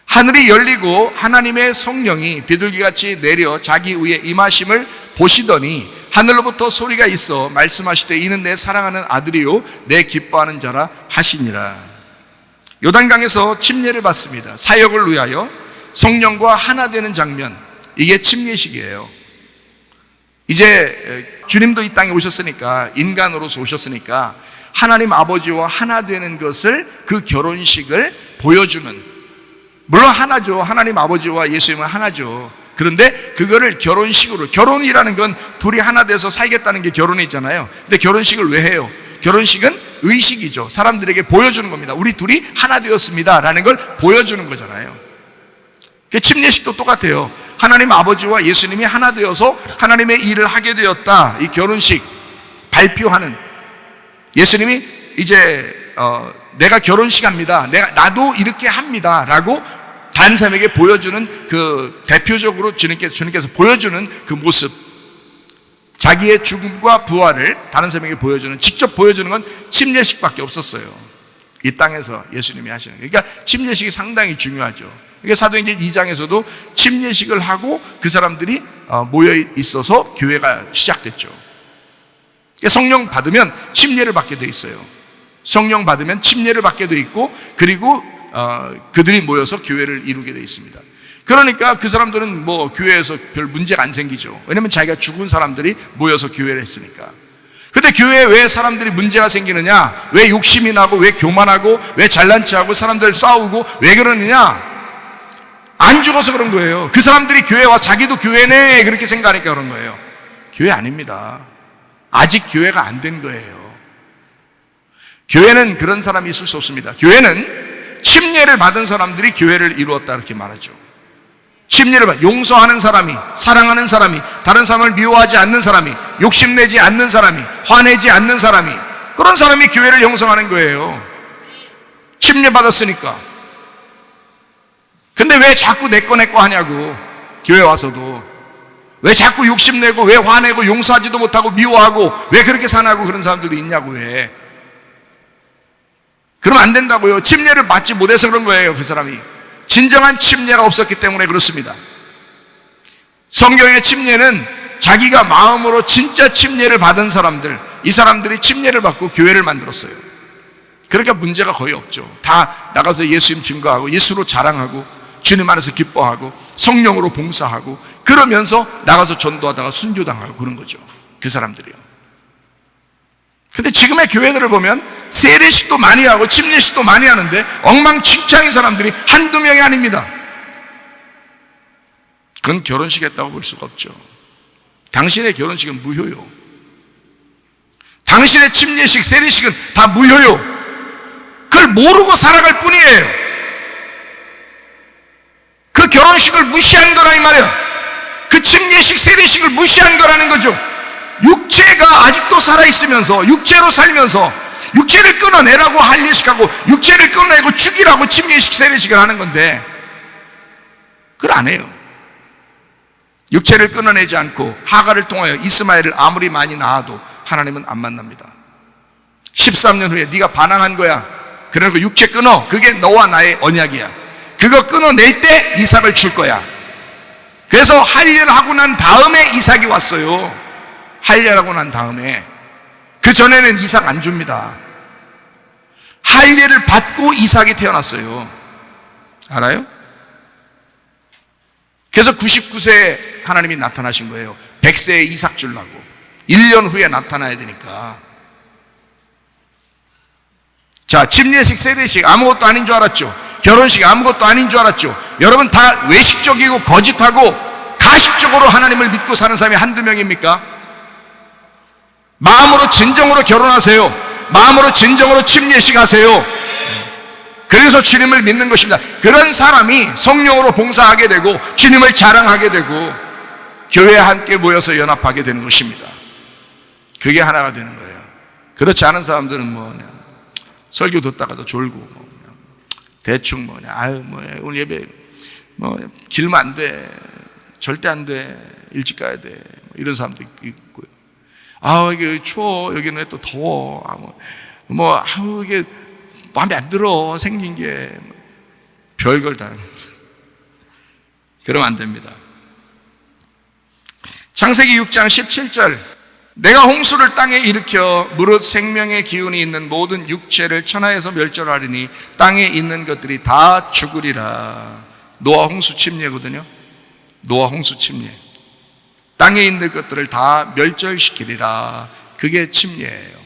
하늘이 열리고 하나님의 성령이 비둘기같이 내려 자기 위에 임하심을 보시더니 하늘로부터 소리가 있어 말씀하시되 이는 내 사랑하는 아들이요 내 기뻐하는 자라 하시니라. 요단강에서 침례를 받습니다. 사역을 위하여 성령과 하나 되는 장면, 이게 침례식이에요. 이제 주님도 이 땅에 오셨으니까, 인간으로서 오셨으니까 하나님 아버지와 하나 되는 것을, 그 결혼식을 보여주는, 물론 하나죠. 하나님 아버지와 예수님은 하나죠. 그런데 그거를 결혼식으로, 결혼이라는 건 둘이 하나 돼서 살겠다는 게 결혼이잖아요. 근데 결혼식을 왜 해요? 결혼식은 의식이죠. 사람들에게 보여주는 겁니다. 우리 둘이 하나 되었습니다 라는 걸 보여주는 거잖아요. 침례식도 똑같아요. 하나님 아버지와 예수님이 하나 되어서 하나님의 일을 하게 되었다. 이 결혼식 발표하는, 예수님이 이제 내가 결혼식 합니다, 나도 이렇게 합니다 라고 다른 사람에게 보여주는 그 대표적으로 주님께서 보여주는 그 모습, 자기의 죽음과 부활을 다른 사람에게 보여주는, 직접 보여주는 건 침례식밖에 없었어요. 이 땅에서 예수님이 하시는 거예요. 그러니까 침례식이 상당히 중요하죠. 그러니까 사도행전 2장에서도 침례식을 하고 그 사람들이 모여 있어서 교회가 시작됐죠. 그러니까 성령 받으면 침례를 받게 돼 있어요. 성령 받으면 침례를 받게 돼 있고, 그리고 그들이 모여서 교회를 이루게 돼 있습니다. 그러니까 그 사람들은 뭐 교회에서 별 문제가 안 생기죠. 왜냐면 자기가 죽은 사람들이 모여서 교회를 했으니까. 근데 교회에 왜 사람들이 문제가 생기느냐? 왜 욕심이 나고, 왜 교만하고, 왜 잘난 체하고, 사람들 싸우고, 왜 그러느냐? 안 죽어서 그런 거예요. 그 사람들이 교회 와 자기도 교회네 그렇게 생각하니까 그런 거예요. 교회 아닙니다. 아직 교회가 안 된 거예요. 교회는 그런 사람이 있을 수 없습니다. 교회는 침례를 받은 사람들이 교회를 이루었다 이렇게 말하죠. 침례를 받은, 용서하는 사람이, 사랑하는 사람이, 다른 사람을 미워하지 않는 사람이, 욕심내지 않는 사람이, 화내지 않는 사람이, 그런 사람이 교회를 형성하는 거예요. 침례 받았으니까. 근데 왜 자꾸 내 거 하냐고. 교회 와서도 왜 자꾸 욕심내고, 왜 화내고, 용서하지도 못하고, 미워하고, 왜 그렇게 사나고, 그런 사람들도 있냐고. 왜 그러면 안 된다고요. 침례를 받지 못해서 그런 거예요. 그 사람이 진정한 침례가 없었기 때문에 그렇습니다. 성경의 침례는 자기가 마음으로 진짜 침례를 받은 사람들, 이 사람들이 침례를 받고 교회를 만들었어요. 그러니까 문제가 거의 없죠. 다 나가서 예수님 증거하고, 예수로 자랑하고, 주님 안에서 기뻐하고, 성령으로 봉사하고, 그러면서 나가서 전도하다가 순교당하고 그런 거죠. 그 사람들이요. 근데 지금의 교회들을 보면 세례식도 많이 하고 침례식도 많이 하는데 엉망진창인 사람들이 한두 명이 아닙니다. 그건 결혼식 했다고 볼 수가 없죠. 당신의 결혼식은 무효요. 당신의 침례식, 세례식은 다 무효요. 그걸 모르고 살아갈 뿐이에요. 그 결혼식을 무시한 거라 이 말이에요. 그 침례식, 세례식을 무시한 거라는 거죠. 육체가 아직도 살아있으면서, 육체로 살면서 육체를 끊어내라고 할례식하고, 육체를 끊어내고 죽이라고 침례식, 세례식을 하는 건데 그걸 안 해요. 육체를 끊어내지 않고 하갈을 통하여 이스마엘을 아무리 많이 낳아도 하나님은 안 만납니다. 13년 후에 네가 반항한 거야. 그러니까 육체 끊어. 그게 너와 나의 언약이야. 그거 끊어낼 때 이삭을 줄 거야. 그래서 할례를 하고 난 다음에 이삭이 왔어요. 할례하고 난 다음에. 그 전에는 이삭 안 줍니다. 할례를 받고 이삭이 태어났어요. 알아요? 그래서 99세에 하나님이 나타나신 거예요. 100세에 이삭 주려고. 1년 후에 나타나야 되니까. 자, 침례식, 세례식 아무것도 아닌 줄 알았죠. 결혼식 아무것도 아닌 줄 알았죠. 여러분 다 외식적이고 거짓하고 가식적으로 하나님을 믿고 사는 사람이 한두 명입니까? 마음으로 진정으로 결혼하세요. 마음으로 진정으로 침례식 하세요. 그래서 주님을 믿는 것입니다. 그런 사람이 성령으로 봉사하게 되고 주님을 자랑하게 되고 교회에 함께 모여서 연합하게 되는 것입니다. 그게 하나가 되는 거예요. 그렇지 않은 사람들은 뭐 그냥 설교 듣다가도 졸고 뭐 그냥 대충 뭐 그냥 아유 뭐 오늘 예배 뭐 길면 안 돼, 절대 안 돼, 일찍 가야 돼, 이런 사람도 있고요. 아 이게 추워, 여기는 왜 또 더워, 아우 이게 마음에 안 들어, 생긴 게 별걸 다. 그러면 안 됩니다. 창세기 6장 17절, 내가 홍수를 땅에 일으켜 무릇 생명의 기운이 있는 모든 육체를 천하에서 멸절하리니 땅에 있는 것들이 다 죽으리라. 노아 홍수 침례거든요. 노아 홍수 침례. 땅에 있는 것들을 다 멸절시키리라. 그게 침례예요.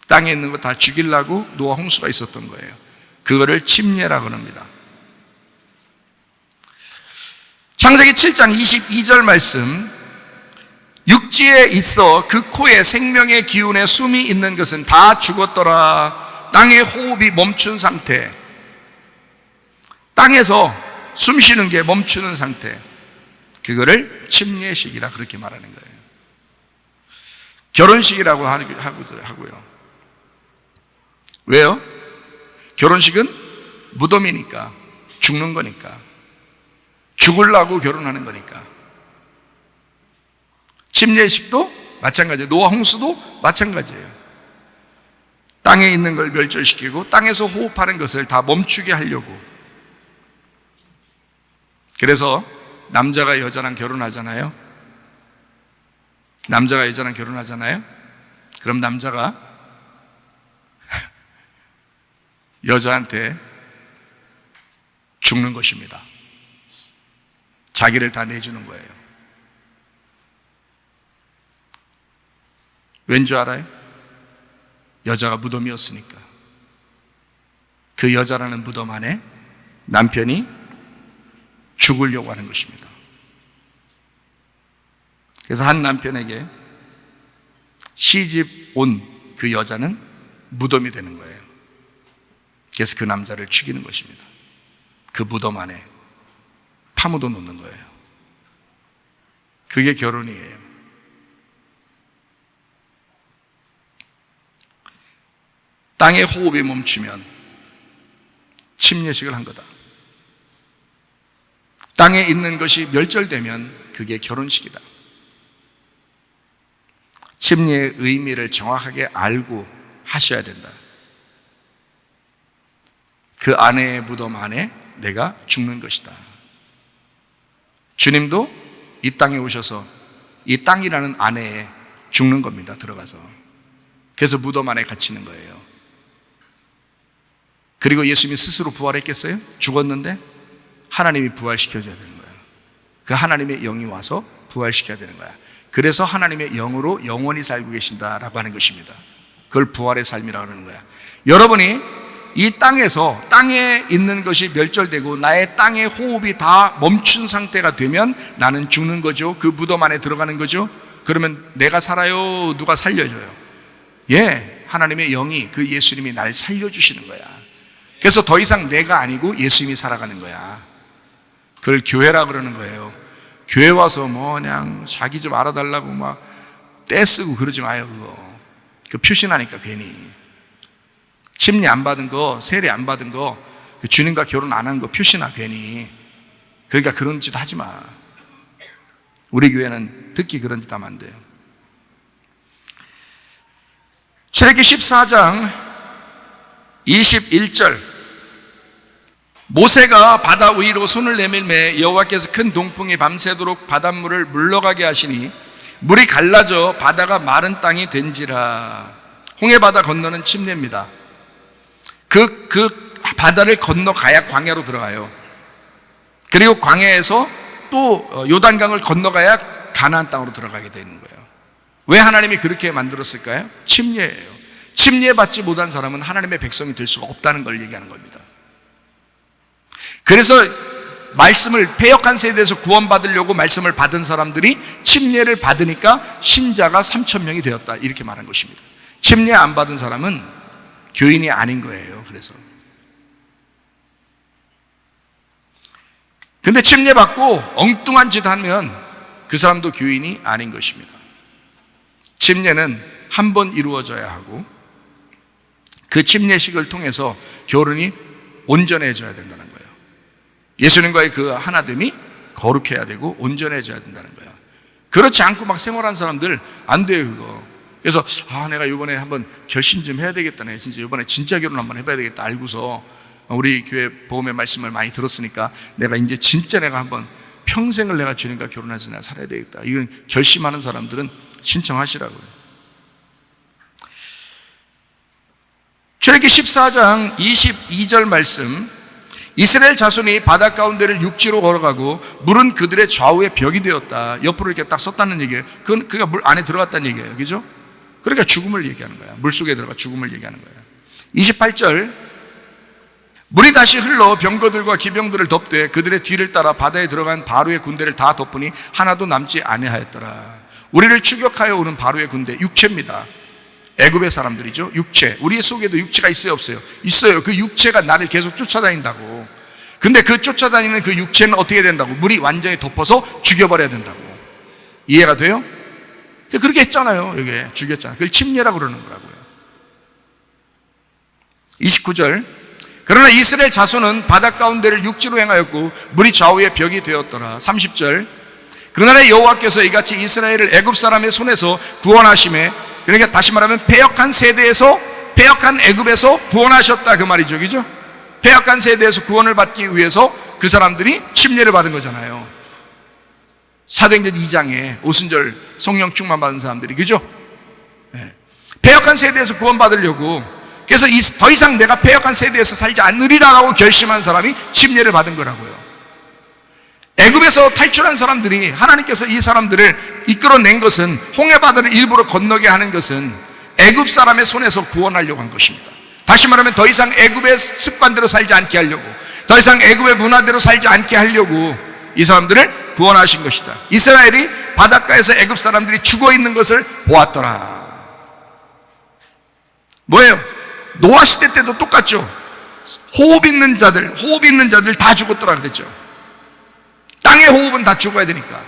땅에 있는 거 다 죽이려고 노아 홍수가 있었던 거예요. 그거를 침례라고 합니다. 창세기 7장 22절 말씀, 육지에 있어 그 코에 생명의 기운에 숨이 있는 것은 다 죽었더라. 땅의 호흡이 멈춘 상태. 땅에서 숨 쉬는 게 멈추는 상태, 그거를 침례식이라 그렇게 말하는 거예요. 결혼식이라고 하고요. 왜요? 결혼식은 무덤이니까, 죽는 거니까, 죽으려고 결혼하는 거니까. 침례식도 마찬가지예요. 노아 홍수도 마찬가지예요. 땅에 있는 걸 멸절시키고 땅에서 호흡하는 것을 다 멈추게 하려고. 그래서 남자가 여자랑 결혼하잖아요. 남자가 여자랑 결혼하잖아요. 그럼 남자가 여자한테 죽는 것입니다. 자기를 다 내주는 거예요. 왠 줄 알아요? 여자가 무덤이었으니까. 그 여자라는 무덤 안에 남편이 죽으려고 하는 것입니다. 그래서 한 남편에게 시집 온 그 여자는 무덤이 되는 거예요. 그래서 그 남자를 죽이는 것입니다. 그 무덤 안에 파묻어 놓는 거예요. 그게 결혼이에요. 땅의 호흡이 멈추면 침례식을 한 거다. 땅에 있는 것이 멸절되면 그게 결혼식이다. 침례의 의미를 정확하게 알고 하셔야 된다. 그 아내의 무덤 안에 내가 죽는 것이다. 주님도 이 땅에 오셔서 이 땅이라는 안에 죽는 겁니다. 들어가서. 그래서 무덤 안에 갇히는 거예요. 그리고 예수님이 스스로 부활했겠어요? 죽었는데 하나님이 부활시켜줘야 되는 거예요. 그 하나님의 영이 와서 부활시켜야 되는 거야. 그래서 하나님의 영으로 영원히 살고 계신다라고 하는 것입니다. 그걸 부활의 삶이라고 하는 거야. 여러분이 이 땅에서 땅에 있는 것이 멸절되고 나의 땅의 호흡이 다 멈춘 상태가 되면 나는 죽는 거죠. 그 무덤 안에 들어가는 거죠. 그러면 내가 살아요? 누가 살려줘요? 예, 하나님의 영이, 그 예수님이 날 살려주시는 거야. 그래서 더 이상 내가 아니고 예수님이 살아가는 거야. 그걸 교회라 그러는 거예요. 교회 와서 뭐 그냥 자기 좀 알아달라고 막 떼쓰고 그러지 마요. 그거 표신하니까 괜히. 침례 안 받은 거, 세례 안 받은 거, 그 주님과 결혼 안 한 거 표시나 괜히. 그러니까 그런 짓 하지 마. 우리 교회는 특히 그런 짓 하면 안 돼요. 출애굽기 14장 21절. 모세가 바다 위로 손을 내밀매 여호와께서 큰 동풍이 밤새도록 바닷물을 물러가게 하시니 물이 갈라져 바다가 마른 땅이 된지라. 홍해바다 건너는 침례입니다. 그 바다를 건너가야 광야로 들어가요. 그리고 광야에서 또 요단강을 건너가야 가나안 땅으로 들어가게 되는 거예요. 왜 하나님이 그렇게 만들었을까요? 침례예요. 침례받지 못한 사람은 하나님의 백성이 될 수가 없다는 걸 얘기하는 겁니다. 그래서 말씀을 패역한 세대에서 구원받으려고 말씀을 받은 사람들이 침례를 받으니까 신자가 3,000명이 되었다, 이렇게 말한 것입니다. 침례 안 받은 사람은 교인이 아닌 거예요. 그래서 근데 침례 받고 엉뚱한 짓 하면 그 사람도 교인이 아닌 것입니다. 침례는 한 번 이루어져야 하고 그 침례식을 통해서 결혼이 온전해져야 된다는 거예요. 예수님과의 그 하나됨이 거룩해야 되고 온전해져야 된다는 거예요. 그렇지 않고 막 생활한 사람들 안 돼요, 그거. 그래서 내가 이번에 한번 결심 좀 해야 되겠다. 네, 진짜 이번에 진짜 결혼 한번 해봐야 되겠다 알고서 우리 교회 복음의 말씀을 많이 들었으니까 내가 이제 진짜 내가 한번 평생을 내가 주님과 결혼해서 내가 살아야 되겠다. 이건 결심하는 사람들은 신청하시라고요. 출애굽기 14장 22절 말씀. 이스라엘 자손이 바다 가운데를 육지로 걸어가고 물은 그들의 좌우에 벽이 되었다. 옆으로 이렇게 딱 섰다는 얘기예요. 그가 물 안에 들어갔다는 얘기예요. 그죠? 그러니까 죽음을 얘기하는 거야. 물 속에 들어가 죽음을 얘기하는 거야. 28절. 물이 다시 흘러 병거들과 기병들을 덮되 그들의 뒤를 따라 바다에 들어간 바로의 군대를 다 덮으니 하나도 남지 아니하였더라. 우리를 추격하여 오는 바로의 군대, 육체입니다. 애굽의 사람들이죠. 육체. 우리 속에도 육체가 있어요, 없어요? 있어요. 그 육체가 나를 계속 쫓아다닌다고. 근데 그 쫓아다니는 그 육체는 어떻게 된다고? 물이 완전히 덮어서 죽여버려야 된다고. 이해가 돼요? 그렇게 했잖아요. 여기 죽였잖아요. 그걸 침례라고 그러는 거라고요. 29절. 그러나 이스라엘 자손은 바다 가운데를 육지로 행하였고 물이 좌우에 벽이 되었더라. 30절. 그러나 여호와께서 이같이 이스라엘을 애굽 사람의 손에서 구원하심에, 그러니까 다시 말하면 패역한 세대에서, 패역한 애굽에서 구원하셨다 그 말이죠. 그죠? 패역한 세대에서 구원을 받기 위해서 그 사람들이 침례를 받은 거잖아요. 사도행전 2장에 오순절 성령 충만 받은 사람들이, 그죠? 네. 패역한 세대에서 구원받으려고, 그래서 더 이상 내가 패역한 세대에서 살지 않으리라고 결심한 사람이 침례를 받은 거라고요. 애굽에서 탈출한 사람들이, 하나님께서 이 사람들을 이끌어낸 것은, 홍해바다를 일부러 건너게 하는 것은 애굽 사람의 손에서 구원하려고 한 것입니다. 다시 말하면 더 이상 애굽의 습관대로 살지 않게 하려고, 더 이상 애굽의 문화대로 살지 않게 하려고 이 사람들을 구원하신 것이다. 이스라엘이 바닷가에서 애굽 사람들이 죽어 있는 것을 보았더라. 뭐예요? 노아 시대 때도 똑같죠. 호흡 있는 자들 다 죽었더라 그랬죠. 땅의 호흡은 다 죽어야 되니까.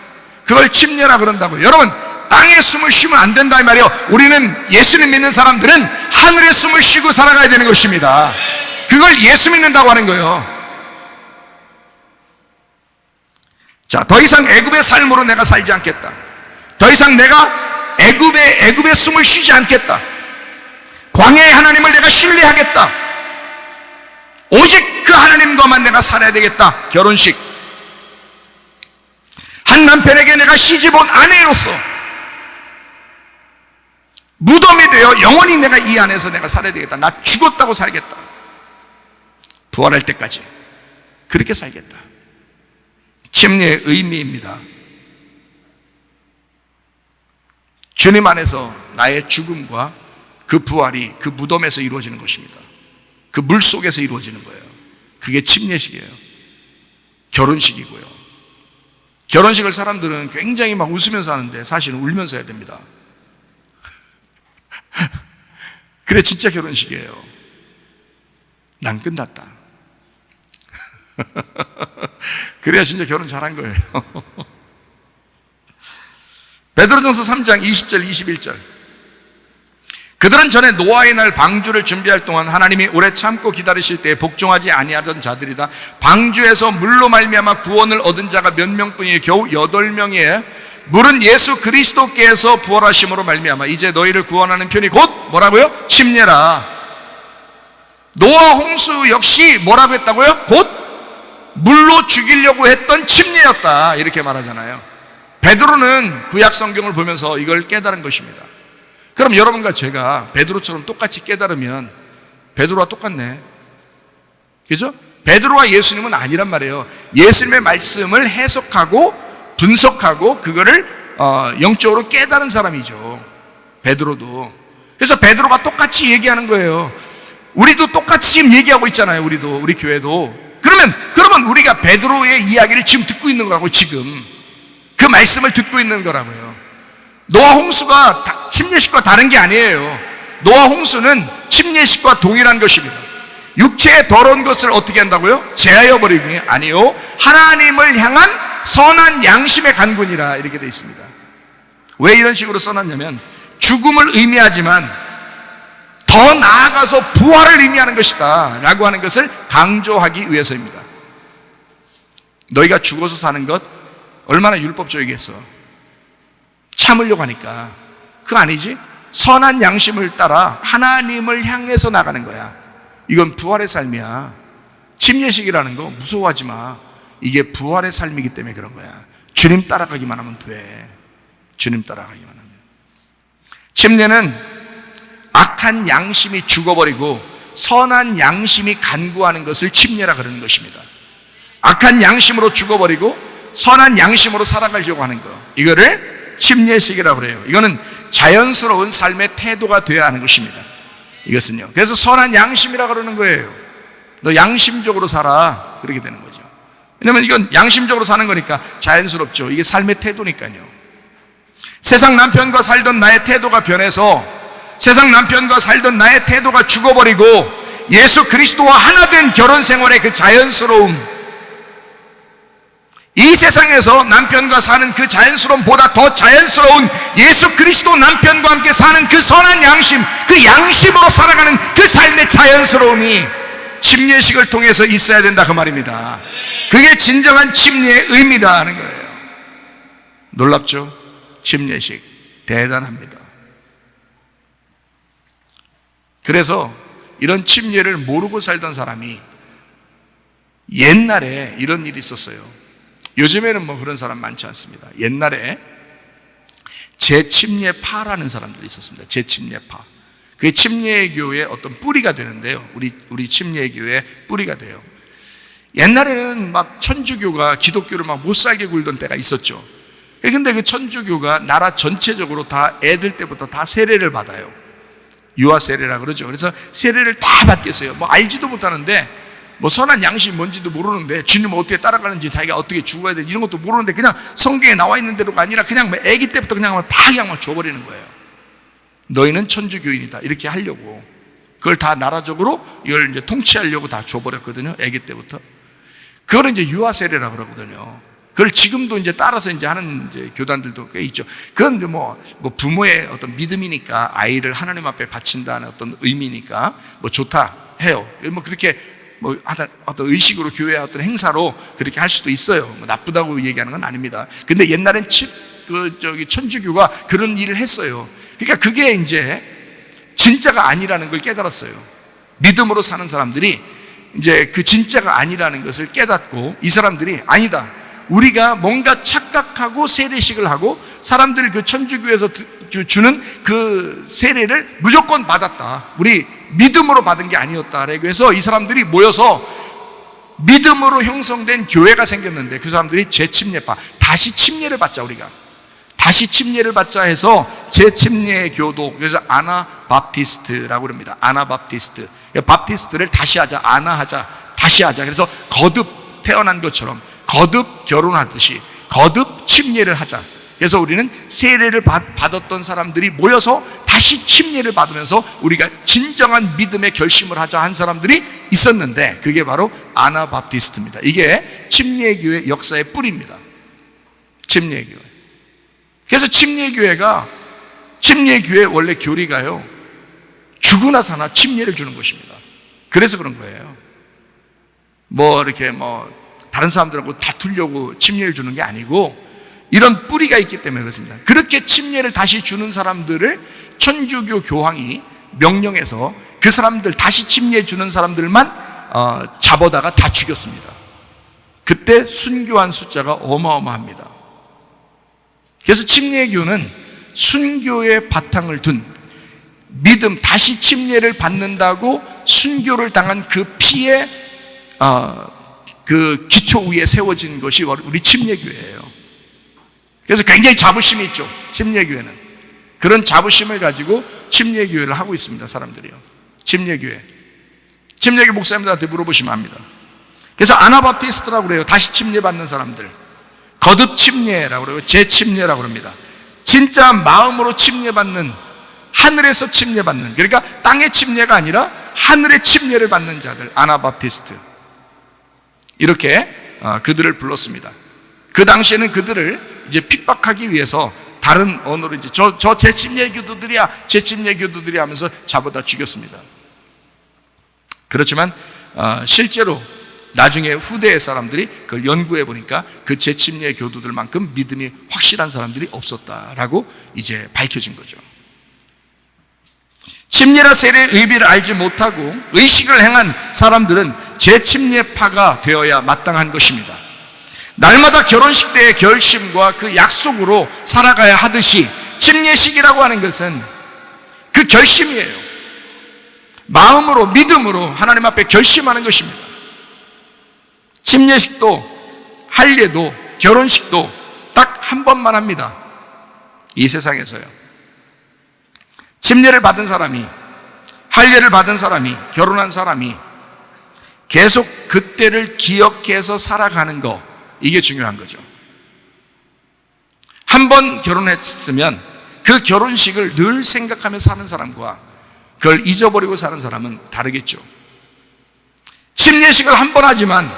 그걸 침례라 그런다고요. 여러분, 땅에 숨을 쉬면 안 된다 이 말이에요. 우리는 예수님 믿는 사람들은 하늘에 숨을 쉬고 살아가야 되는 것입니다. 그걸 예수 믿는다고 하는 거예요. 자, 더 이상 애굽의 삶으로 내가 살지 않겠다. 더 이상 내가 애굽의 숨을 쉬지 않겠다. 광야의 하나님을 내가 신뢰하겠다. 오직 그 하나님과만 내가 살아야 되겠다. 결혼식. 한 남편에게 내가 시집온 아내로서 무덤이 되어 영원히 내가 이 안에서 내가 살아야 되겠다. 나 죽었다고 살겠다. 부활할 때까지 그렇게 살겠다. 침례의 의미입니다. 주님 안에서 나의 죽음과 그 부활이 그 무덤에서 이루어지는 것입니다. 그 물 속에서 이루어지는 거예요. 그게 침례식이에요. 결혼식이고요. 결혼식을 사람들은 굉장히 막 웃으면서 하는데 사실은 울면서 해야 됩니다. 그래 진짜 결혼식이에요. 난 끝났다. 그래야 진짜 결혼 잘한 거예요. 베드로전서 3장 20절 21절. 그들은 전에 노아의 날 방주를 준비할 동안 하나님이 오래 참고 기다리실 때에 복종하지 아니하던 자들이다. 방주에서 물로 말미암아 구원을 얻은 자가 몇 명뿐이에요? 겨우 8명이에요. 물은 예수 그리스도께서 부활하심으로 말미암아 이제 너희를 구원하는 편이 곧 뭐라고요? 침례라. 노아 홍수 역시 뭐라고 했다고요? 곧 물로 죽이려고 했던 침례였다. 이렇게 말하잖아요. 베드로는 구약 성경을 보면서 이걸 깨달은 것입니다. 그럼 여러분과 제가 베드로처럼 똑같이 깨달으면 베드로와 똑같네. 그죠? 베드로와 예수님은 아니란 말이에요. 예수님의 말씀을 해석하고 분석하고 그거를 영적으로 깨달은 사람이죠. 베드로도. 그래서 베드로가 똑같이 얘기하는 거예요. 우리도 똑같이 지금 얘기하고 있잖아요. 우리 교회도. 그러면 우리가 베드로의 이야기를 지금 듣고 있는 거라고. 지금 그 말씀을 듣고 있는 거라고요. 노아 홍수가 침례식과 다른 게 아니에요. 노아 홍수는 침례식과 동일한 것입니다. 육체의 더러운 것을 어떻게 한다고요? 제하여 버리기 아니요 하나님을 향한 선한 양심의 간군이라 이렇게 되어 있습니다. 왜 이런 식으로 써놨냐면 죽음을 의미하지만 더 나아가서 부활을 의미하는 것이다 라고 하는 것을 강조하기 위해서입니다. 너희가 죽어서 사는 것 얼마나 율법적이겠어. 참으려고 하니까. 그거 아니지? 선한 양심을 따라 하나님을 향해서 나가는 거야. 이건 부활의 삶이야. 침례식이라는 거 무서워하지 마. 이게 부활의 삶이기 때문에 그런 거야. 주님 따라가기만 하면 돼. 주님 따라가기만 하면. 침례는 악한 양심이 죽어버리고 선한 양심이 간구하는 것을 침례라 그러는 것입니다. 악한 양심으로 죽어버리고 선한 양심으로 살아가려고 하는 거, 이거를 침례식이라고 그래요. 이거는 자연스러운 삶의 태도가 되어야 하는 것입니다. 이것은요. 그래서 선한 양심이라고 그러는 거예요. 너 양심적으로 살아. 그렇게 되는 거죠. 왜냐면 이건 양심적으로 사는 거니까 자연스럽죠. 이게 삶의 태도니까요. 세상 남편과 살던 나의 태도가 변해서 세상 남편과 살던 나의 태도가 죽어버리고 예수 그리스도와 하나 된 결혼 생활의 그 자연스러움, 이 세상에서 남편과 사는 그 자연스러움보다 더 자연스러운 예수 그리스도 남편과 함께 사는 그 선한 양심, 그 양심으로 살아가는 그 삶의 자연스러움이 침례식을 통해서 있어야 된다 그 말입니다. 그게 진정한 침례의 의미다 하는 거예요. 놀랍죠? 침례식 대단합니다. 그래서 이런 침례를 모르고 살던 사람이 옛날에 이런 일이 있었어요. 요즘에는 뭐 그런 사람 많지 않습니다. 옛날에 재침례파라는 사람들이 있었습니다. 재침례파. 그게 침례교의 어떤 뿌리가 되는데요. 우리 침례교의 뿌리가 돼요. 옛날에는 막 천주교가 기독교를 막 못 살게 굴던 때가 있었죠. 근데 그 천주교가 나라 전체적으로 다 애들 때부터 다 세례를 받아요. 유아 세례라 그러죠. 그래서 세례를 다 받겠어요. 뭐 알지도 못하는데 뭐 선한 양심이 뭔지도 모르는데 주님 어떻게 따라가는지 자기가 어떻게 죽어야 되는지 이런 것도 모르는데 그냥 성경에 나와 있는 대로가 아니라 그냥 아기 때부터 그냥 다 그냥 줘버리는 거예요. 너희는 천주교인이다 이렇게 하려고 그걸 다 나라적으로 이걸 이제 통치하려고 다 줘버렸거든요. 아기 때부터. 그걸 이제 유아 세례라 그러거든요. 그걸 지금도 이제 따라서 이제 하는 이제 교단들도 꽤 있죠. 그건 뭐 부모의 어떤 믿음이니까 아이를 하나님 앞에 바친다는 어떤 의미니까 뭐 좋다 해요. 뭐 그렇게 뭐 어떤 의식으로 교회의 어떤 행사로 그렇게 할 수도 있어요. 뭐 나쁘다고 얘기하는 건 아닙니다. 근데 옛날엔 천주교가 그런 일을 했어요. 그러니까 그게 이제 진짜가 아니라는 걸 깨달았어요. 믿음으로 사는 사람들이 이제 그 진짜가 아니라는 것을 깨닫고 이 사람들이 아니다. 우리가 뭔가 착각하고 세례식을 하고 사람들 그 천주교에서 주는 그 세례를 무조건 받았다. 우리 믿음으로 받은 게 아니었다. 그래서 이 사람들이 모여서 믿음으로 형성된 교회가 생겼는데 그 사람들이 재침례파, 다시 침례를 받자 우리가. 다시 침례를 받자 해서 재침례 교도, 그래서 아나바프티스트라고 합니다. 아나바프티스트. 바프티스트를 다시 하자, 아나하자, 다시 하자. 그래서 거듭 태어난 것처럼 거듭 결혼하듯이 거듭 침례를 하자. 그래서 우리는 세례를 받았던 사람들이 모여서 다시 침례를 받으면서 우리가 진정한 믿음의 결심을 하자 한 사람들이 있었는데 그게 바로 아나바프티스트입니다. 이게 침례교회 역사의 뿌리입니다. 침례교회. 그래서 침례교회 원래 교리가요, 죽으나 사나 침례를 주는 것입니다. 그래서 그런 거예요. 이렇게 다른 사람들하고 다투려고 침례를 주는 게 아니고 이런 뿌리가 있기 때문에 그렇습니다. 그렇게 침례를 다시 주는 사람들을 천주교 교황이 명령해서 그 사람들 다시 침례 주는 사람들만 잡아다가 다 죽였습니다. 그때 순교한 숫자가 어마어마합니다. 그래서 침례교는 순교의 바탕을 둔 믿음, 다시 침례를 받는다고 순교를 당한 그 피의 그 기초 위에 세워진 것이 우리 침례교회예요. 그래서 굉장히 자부심이 있죠. 침례교회는 그런 자부심을 가지고 침례교회를 하고 있습니다. 사람들이요. 침례교 목사님들한테 물어보시면 압니다. 그래서 아나바프티스트라고 그래요. 다시 침례받는 사람들, 거듭 침례라고 그래요. 재침례라고 합니다. 진짜 마음으로 침례받는, 하늘에서 침례받는, 그러니까 땅의 침례가 아니라 하늘의 침례를 받는 자들, 아나바프티스트, 이렇게 그들을 불렀습니다. 그 당시에는 그들을 이제 핍박하기 위해서 다른 언어로 이제 저 재침례교도들이야 하면서 잡아다 죽였습니다. 그렇지만 실제로 나중에 후대의 사람들이 그걸 연구해 보니까 그 재침례 교도들만큼 믿음이 확실한 사람들이 없었다라고 이제 밝혀진 거죠. 침례라 세례의 의미를 알지 못하고 의식을 행한 사람들은 재침례파가 되어야 마땅한 것입니다. 날마다 결혼식 때의 결심과 그 약속으로 살아가야 하듯이 침례식이라고 하는 것은 그 결심이에요. 마음으로, 믿음으로 하나님 앞에 결심하는 것입니다. 침례식도, 할례도, 결혼식도 딱 한 번만 합니다. 이 세상에서요. 침례를 받은 사람이, 할례를 받은 사람이, 결혼한 사람이 계속 그때를 기억해서 살아가는 거, 이게 중요한 거죠. 한 번 결혼했으면 그 결혼식을 늘 생각하며 사는 사람과 그걸 잊어버리고 사는 사람은 다르겠죠. 침례식을 한 번 하지만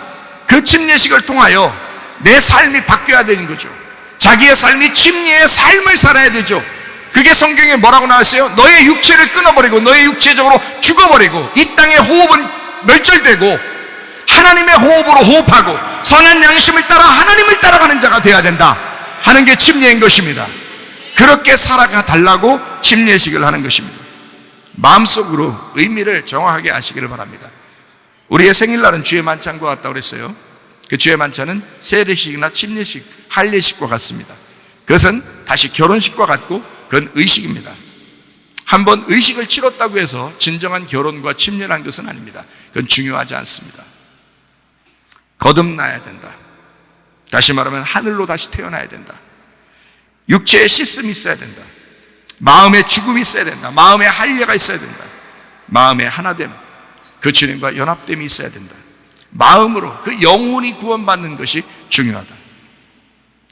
그 침례식을 통하여 내 삶이 바뀌어야 되는 거죠. 자기의 삶이 침례의 삶을 살아야 되죠. 그게 성경에 뭐라고 나왔어요? 너의 육체를 끊어버리고 너의 육체적으로 죽어버리고 이 땅의 호흡은 멸절되고 하나님의 호흡으로 호흡하고 선한 양심을 따라 하나님을 따라가는 자가 되어야 된다 하는 게 침례인 것입니다. 그렇게 살아가 달라고 침례식을 하는 것입니다. 마음속으로 의미를 정확하게 아시기를 바랍니다. 우리의 생일날은 주의 만찬과 같다고 그랬어요. 그 주의 만찬은 세례식이나 침례식, 할례식과 같습니다. 그것은 다시 결혼식과 같고 그건 의식입니다. 한번 의식을 치렀다고 해서 진정한 결혼과 침례라는 것은 아닙니다. 그건 중요하지 않습니다. 거듭나야 된다. 다시 말하면 하늘로 다시 태어나야 된다. 육체의 씻음이 있어야 된다. 마음의 죽음이 있어야 된다. 마음의 할례가 있어야 된다. 마음의 하나됨, 그 주님과 연합됨이 있어야 된다. 마음으로 그 영혼이 구원받는 것이 중요하다.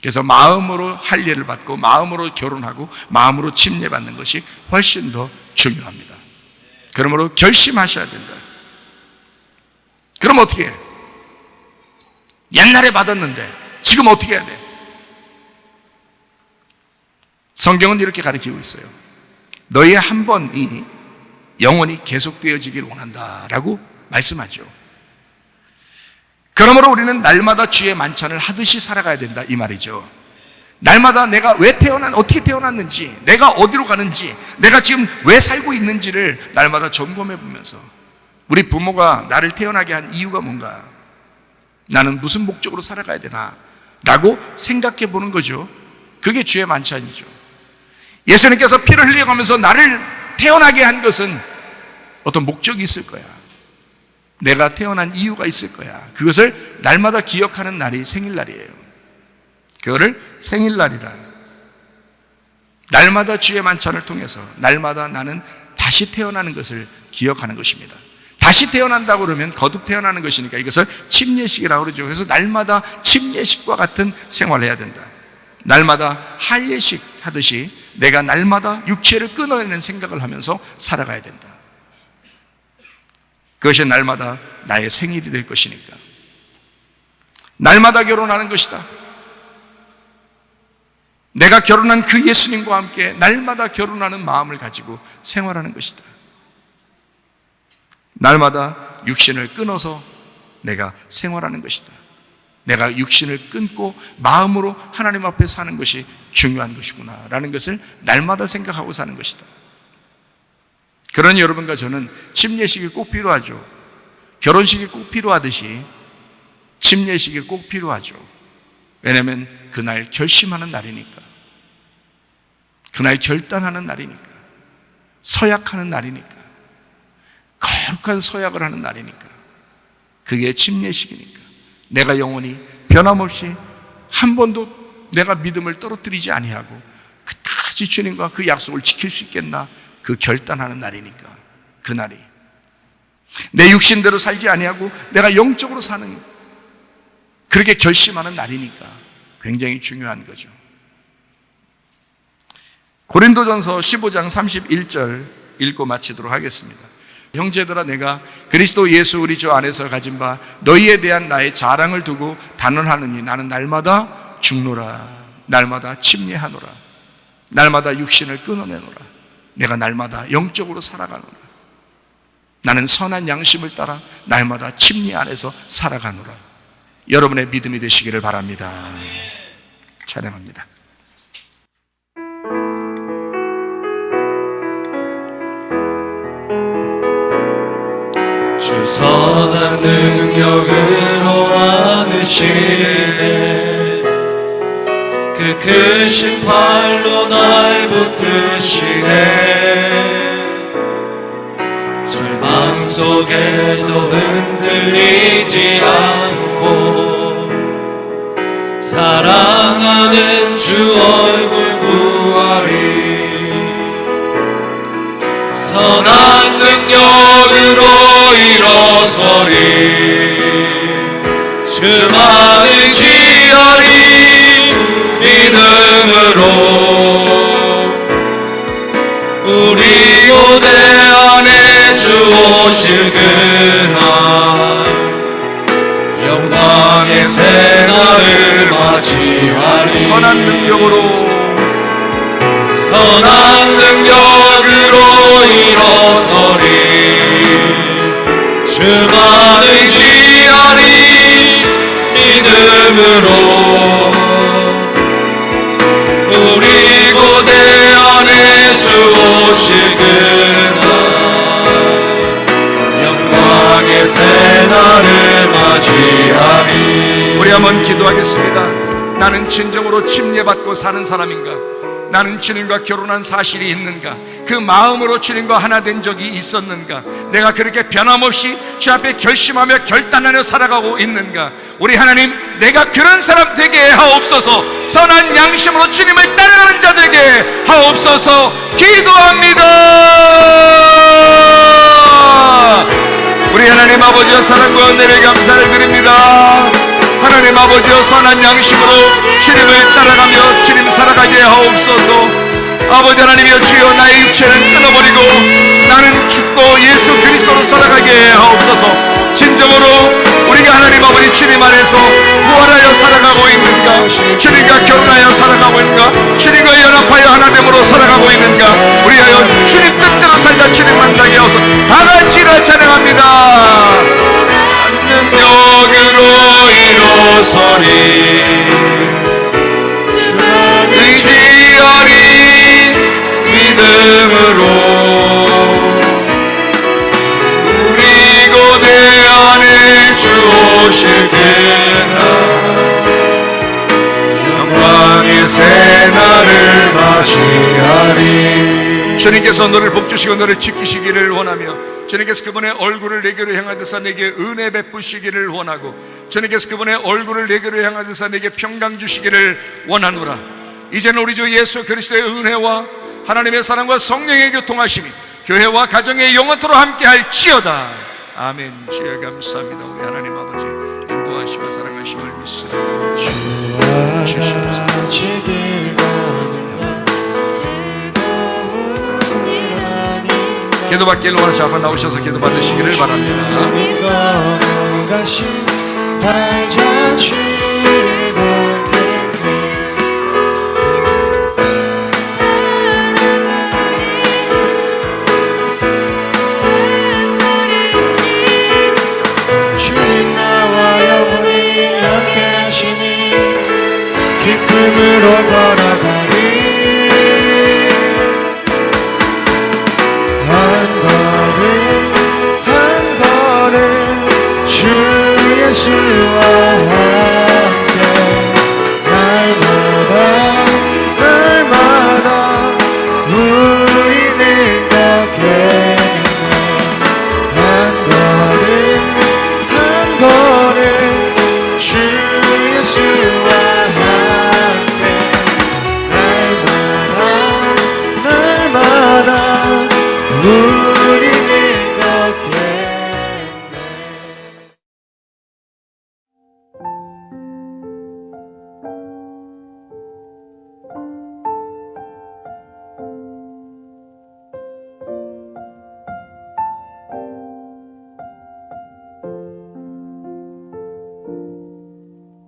그래서 마음으로 할례를 받고 마음으로 결혼하고 마음으로 침례받는 것이 훨씬 더 중요합니다. 그러므로 결심하셔야 된다. 그럼 어떻게 해? 옛날에 받았는데 지금 어떻게 해야 돼? 성경은 이렇게 가르치고 있어요. 너희의 한 번이 영원히 계속되어지길 원한다라고 말씀하죠. 그러므로 우리는 날마다 주의 만찬을 하듯이 살아가야 된다 이 말이죠. 날마다 내가 왜 어떻게 태어났는지, 내가 어디로 가는지, 내가 지금 왜 살고 있는지를 날마다 점검해 보면서 우리 부모가 나를 태어나게 한 이유가 뭔가, 나는 무슨 목적으로 살아가야 되나 라고 생각해 보는 거죠. 그게 주의 만찬이죠. 예수님께서 피를 흘려가면서 나를 태어나게 한 것은 어떤 목적이 있을 거야. 내가 태어난 이유가 있을 거야. 그것을 날마다 기억하는 날이 생일날이에요. 그거를 생일날이라, 날마다 주의 만찬을 통해서 날마다 나는 다시 태어나는 것을 기억하는 것입니다. 다시 태어난다고 그러면 거듭 태어나는 것이니까 이것을 침례식이라고 그러죠. 그래서 날마다 침례식과 같은 생활을 해야 된다. 날마다 할례식 하듯이 내가 날마다 육체를 끊어내는 생각을 하면서 살아가야 된다. 그것이 날마다 나의 생일이 될 것이니까. 날마다 결혼하는 것이다. 내가 결혼한 그 예수님과 함께 날마다 결혼하는 마음을 가지고 생활하는 것이다. 날마다 육신을 끊어서 내가 생활하는 것이다. 내가 육신을 끊고 마음으로 하나님 앞에 사는 것이 중요한 것이구나 라는 것을 날마다 생각하고 사는 것이다. 그런 여러분과 저는 침례식이 꼭 필요하죠. 결혼식이 꼭 필요하듯이 침례식이 꼭 필요하죠. 왜냐하면 그날 결심하는 날이니까, 그날 결단하는 날이니까, 서약하는 날이니까, 거룩한 서약을 하는 날이니까, 그게 침례식이니까 내가 영원히 변함없이 한 번도 내가 믿음을 떨어뜨리지 아니하고 끝까지 주님과 그 약속을 지킬 수 있겠나, 그 결단하는 날이니까, 그날이 내 육신대로 살지 아니하고 내가 영적으로 사는, 그렇게 결심하는 날이니까 굉장히 중요한 거죠. 고린도전서 15장 31절 읽고 마치도록 하겠습니다. 형제들아, 내가 그리스도 예수 우리 주 안에서 가진 바 너희에 대한 나의 자랑을 두고 단언하느니 나는 날마다 죽노라, 날마다 침례하노라, 날마다 육신을 끊어내노라. 내가 날마다 영적으로 살아가노라. 나는 선한 양심을 따라 날마다 침례 안에서 살아가노라. 여러분의 믿음이 되시기를 바랍니다. 찬양합니다. 주 선한 능력으로 안으시네, 그 크신 팔로 날 붙드시네. 절망 속에도 흔들리지 않고 사랑하는 주 얼굴 구하리. 선한 능력으로 일어서리. 주만을 지어리. 믿음으로 우리 고대 안에 주 오실 그날 영광의 새날을 주만을 지어리 믿음으로 우리 고대 안에 주 오실 그날 영광의 새날을 맞이하리. 우리 한번 기도하겠습니다. 나는 진정으로 침례받고 사는 사람인가? 나는 주님과 결혼한 사실이 있는가? 그 마음으로 주님과 하나 된 적이 있었는가? 내가 그렇게 변함없이 주 앞에 결심하며 결단하며 살아가고 있는가? 우리 하나님, 내가 그런 사람 되게 하옵소서. 선한 양심으로 주님을 따라가는 자 되게 하옵소서. 기도합니다. 우리 하나님 아버지여, 사랑과 은혜를 감사를 드립니다. 하나님 아버지여, 선한 양심으로 주님을 따라가며 주님 살아가게 하옵소서. 아버지 하나님이여, 주여 나의 육체는 끊어버리고 나는 죽고 예수 그리스도로 살아가게 하옵소서. 진정으로 우리가 하나님 아버지 주님 안에서 부활하여 살아가고 있는가? 주님과 결혼하여 살아가고 있는가? 주님과 연합하여 하나됨으로 살아가고 있는가? 우리하여 주님 뜻대로 살자 주님 만나게 하옵소서. 다같이 다 찬양합니다. 능력으로 일어서리 의지하리 믿음으로 우리 고대 안에 주 오실 그날 영광의 새날을 맞이하리. 주님께서 너를 복주시고 너를 지키시기를 원하며, 주님께서 그분의 얼굴을 내게로 향하셔서 내게 은혜 베푸시기를 원하고, 주님께서 그분의 얼굴을 내게로 향하셔서 내게 평강 주시기를 원하노라. 이제는 우리 주 예수 그리스도의 은혜와 하나님의 사랑과 성령의 교통하심이 교회와 가정에 영원토록 함께할지어다. 아멘. 주여 감사합니다. 우리 하나님 아버지 인도하시고 사랑하심을 믿습니다. 주와 같이 길 기도받기 일로 와서 앞에 나오셔서 기도받으시기를 바랍니다. 건너가신 발자취를 받겠네. 주님 나와 영원히 함께 하시니 기쁨으로 걸어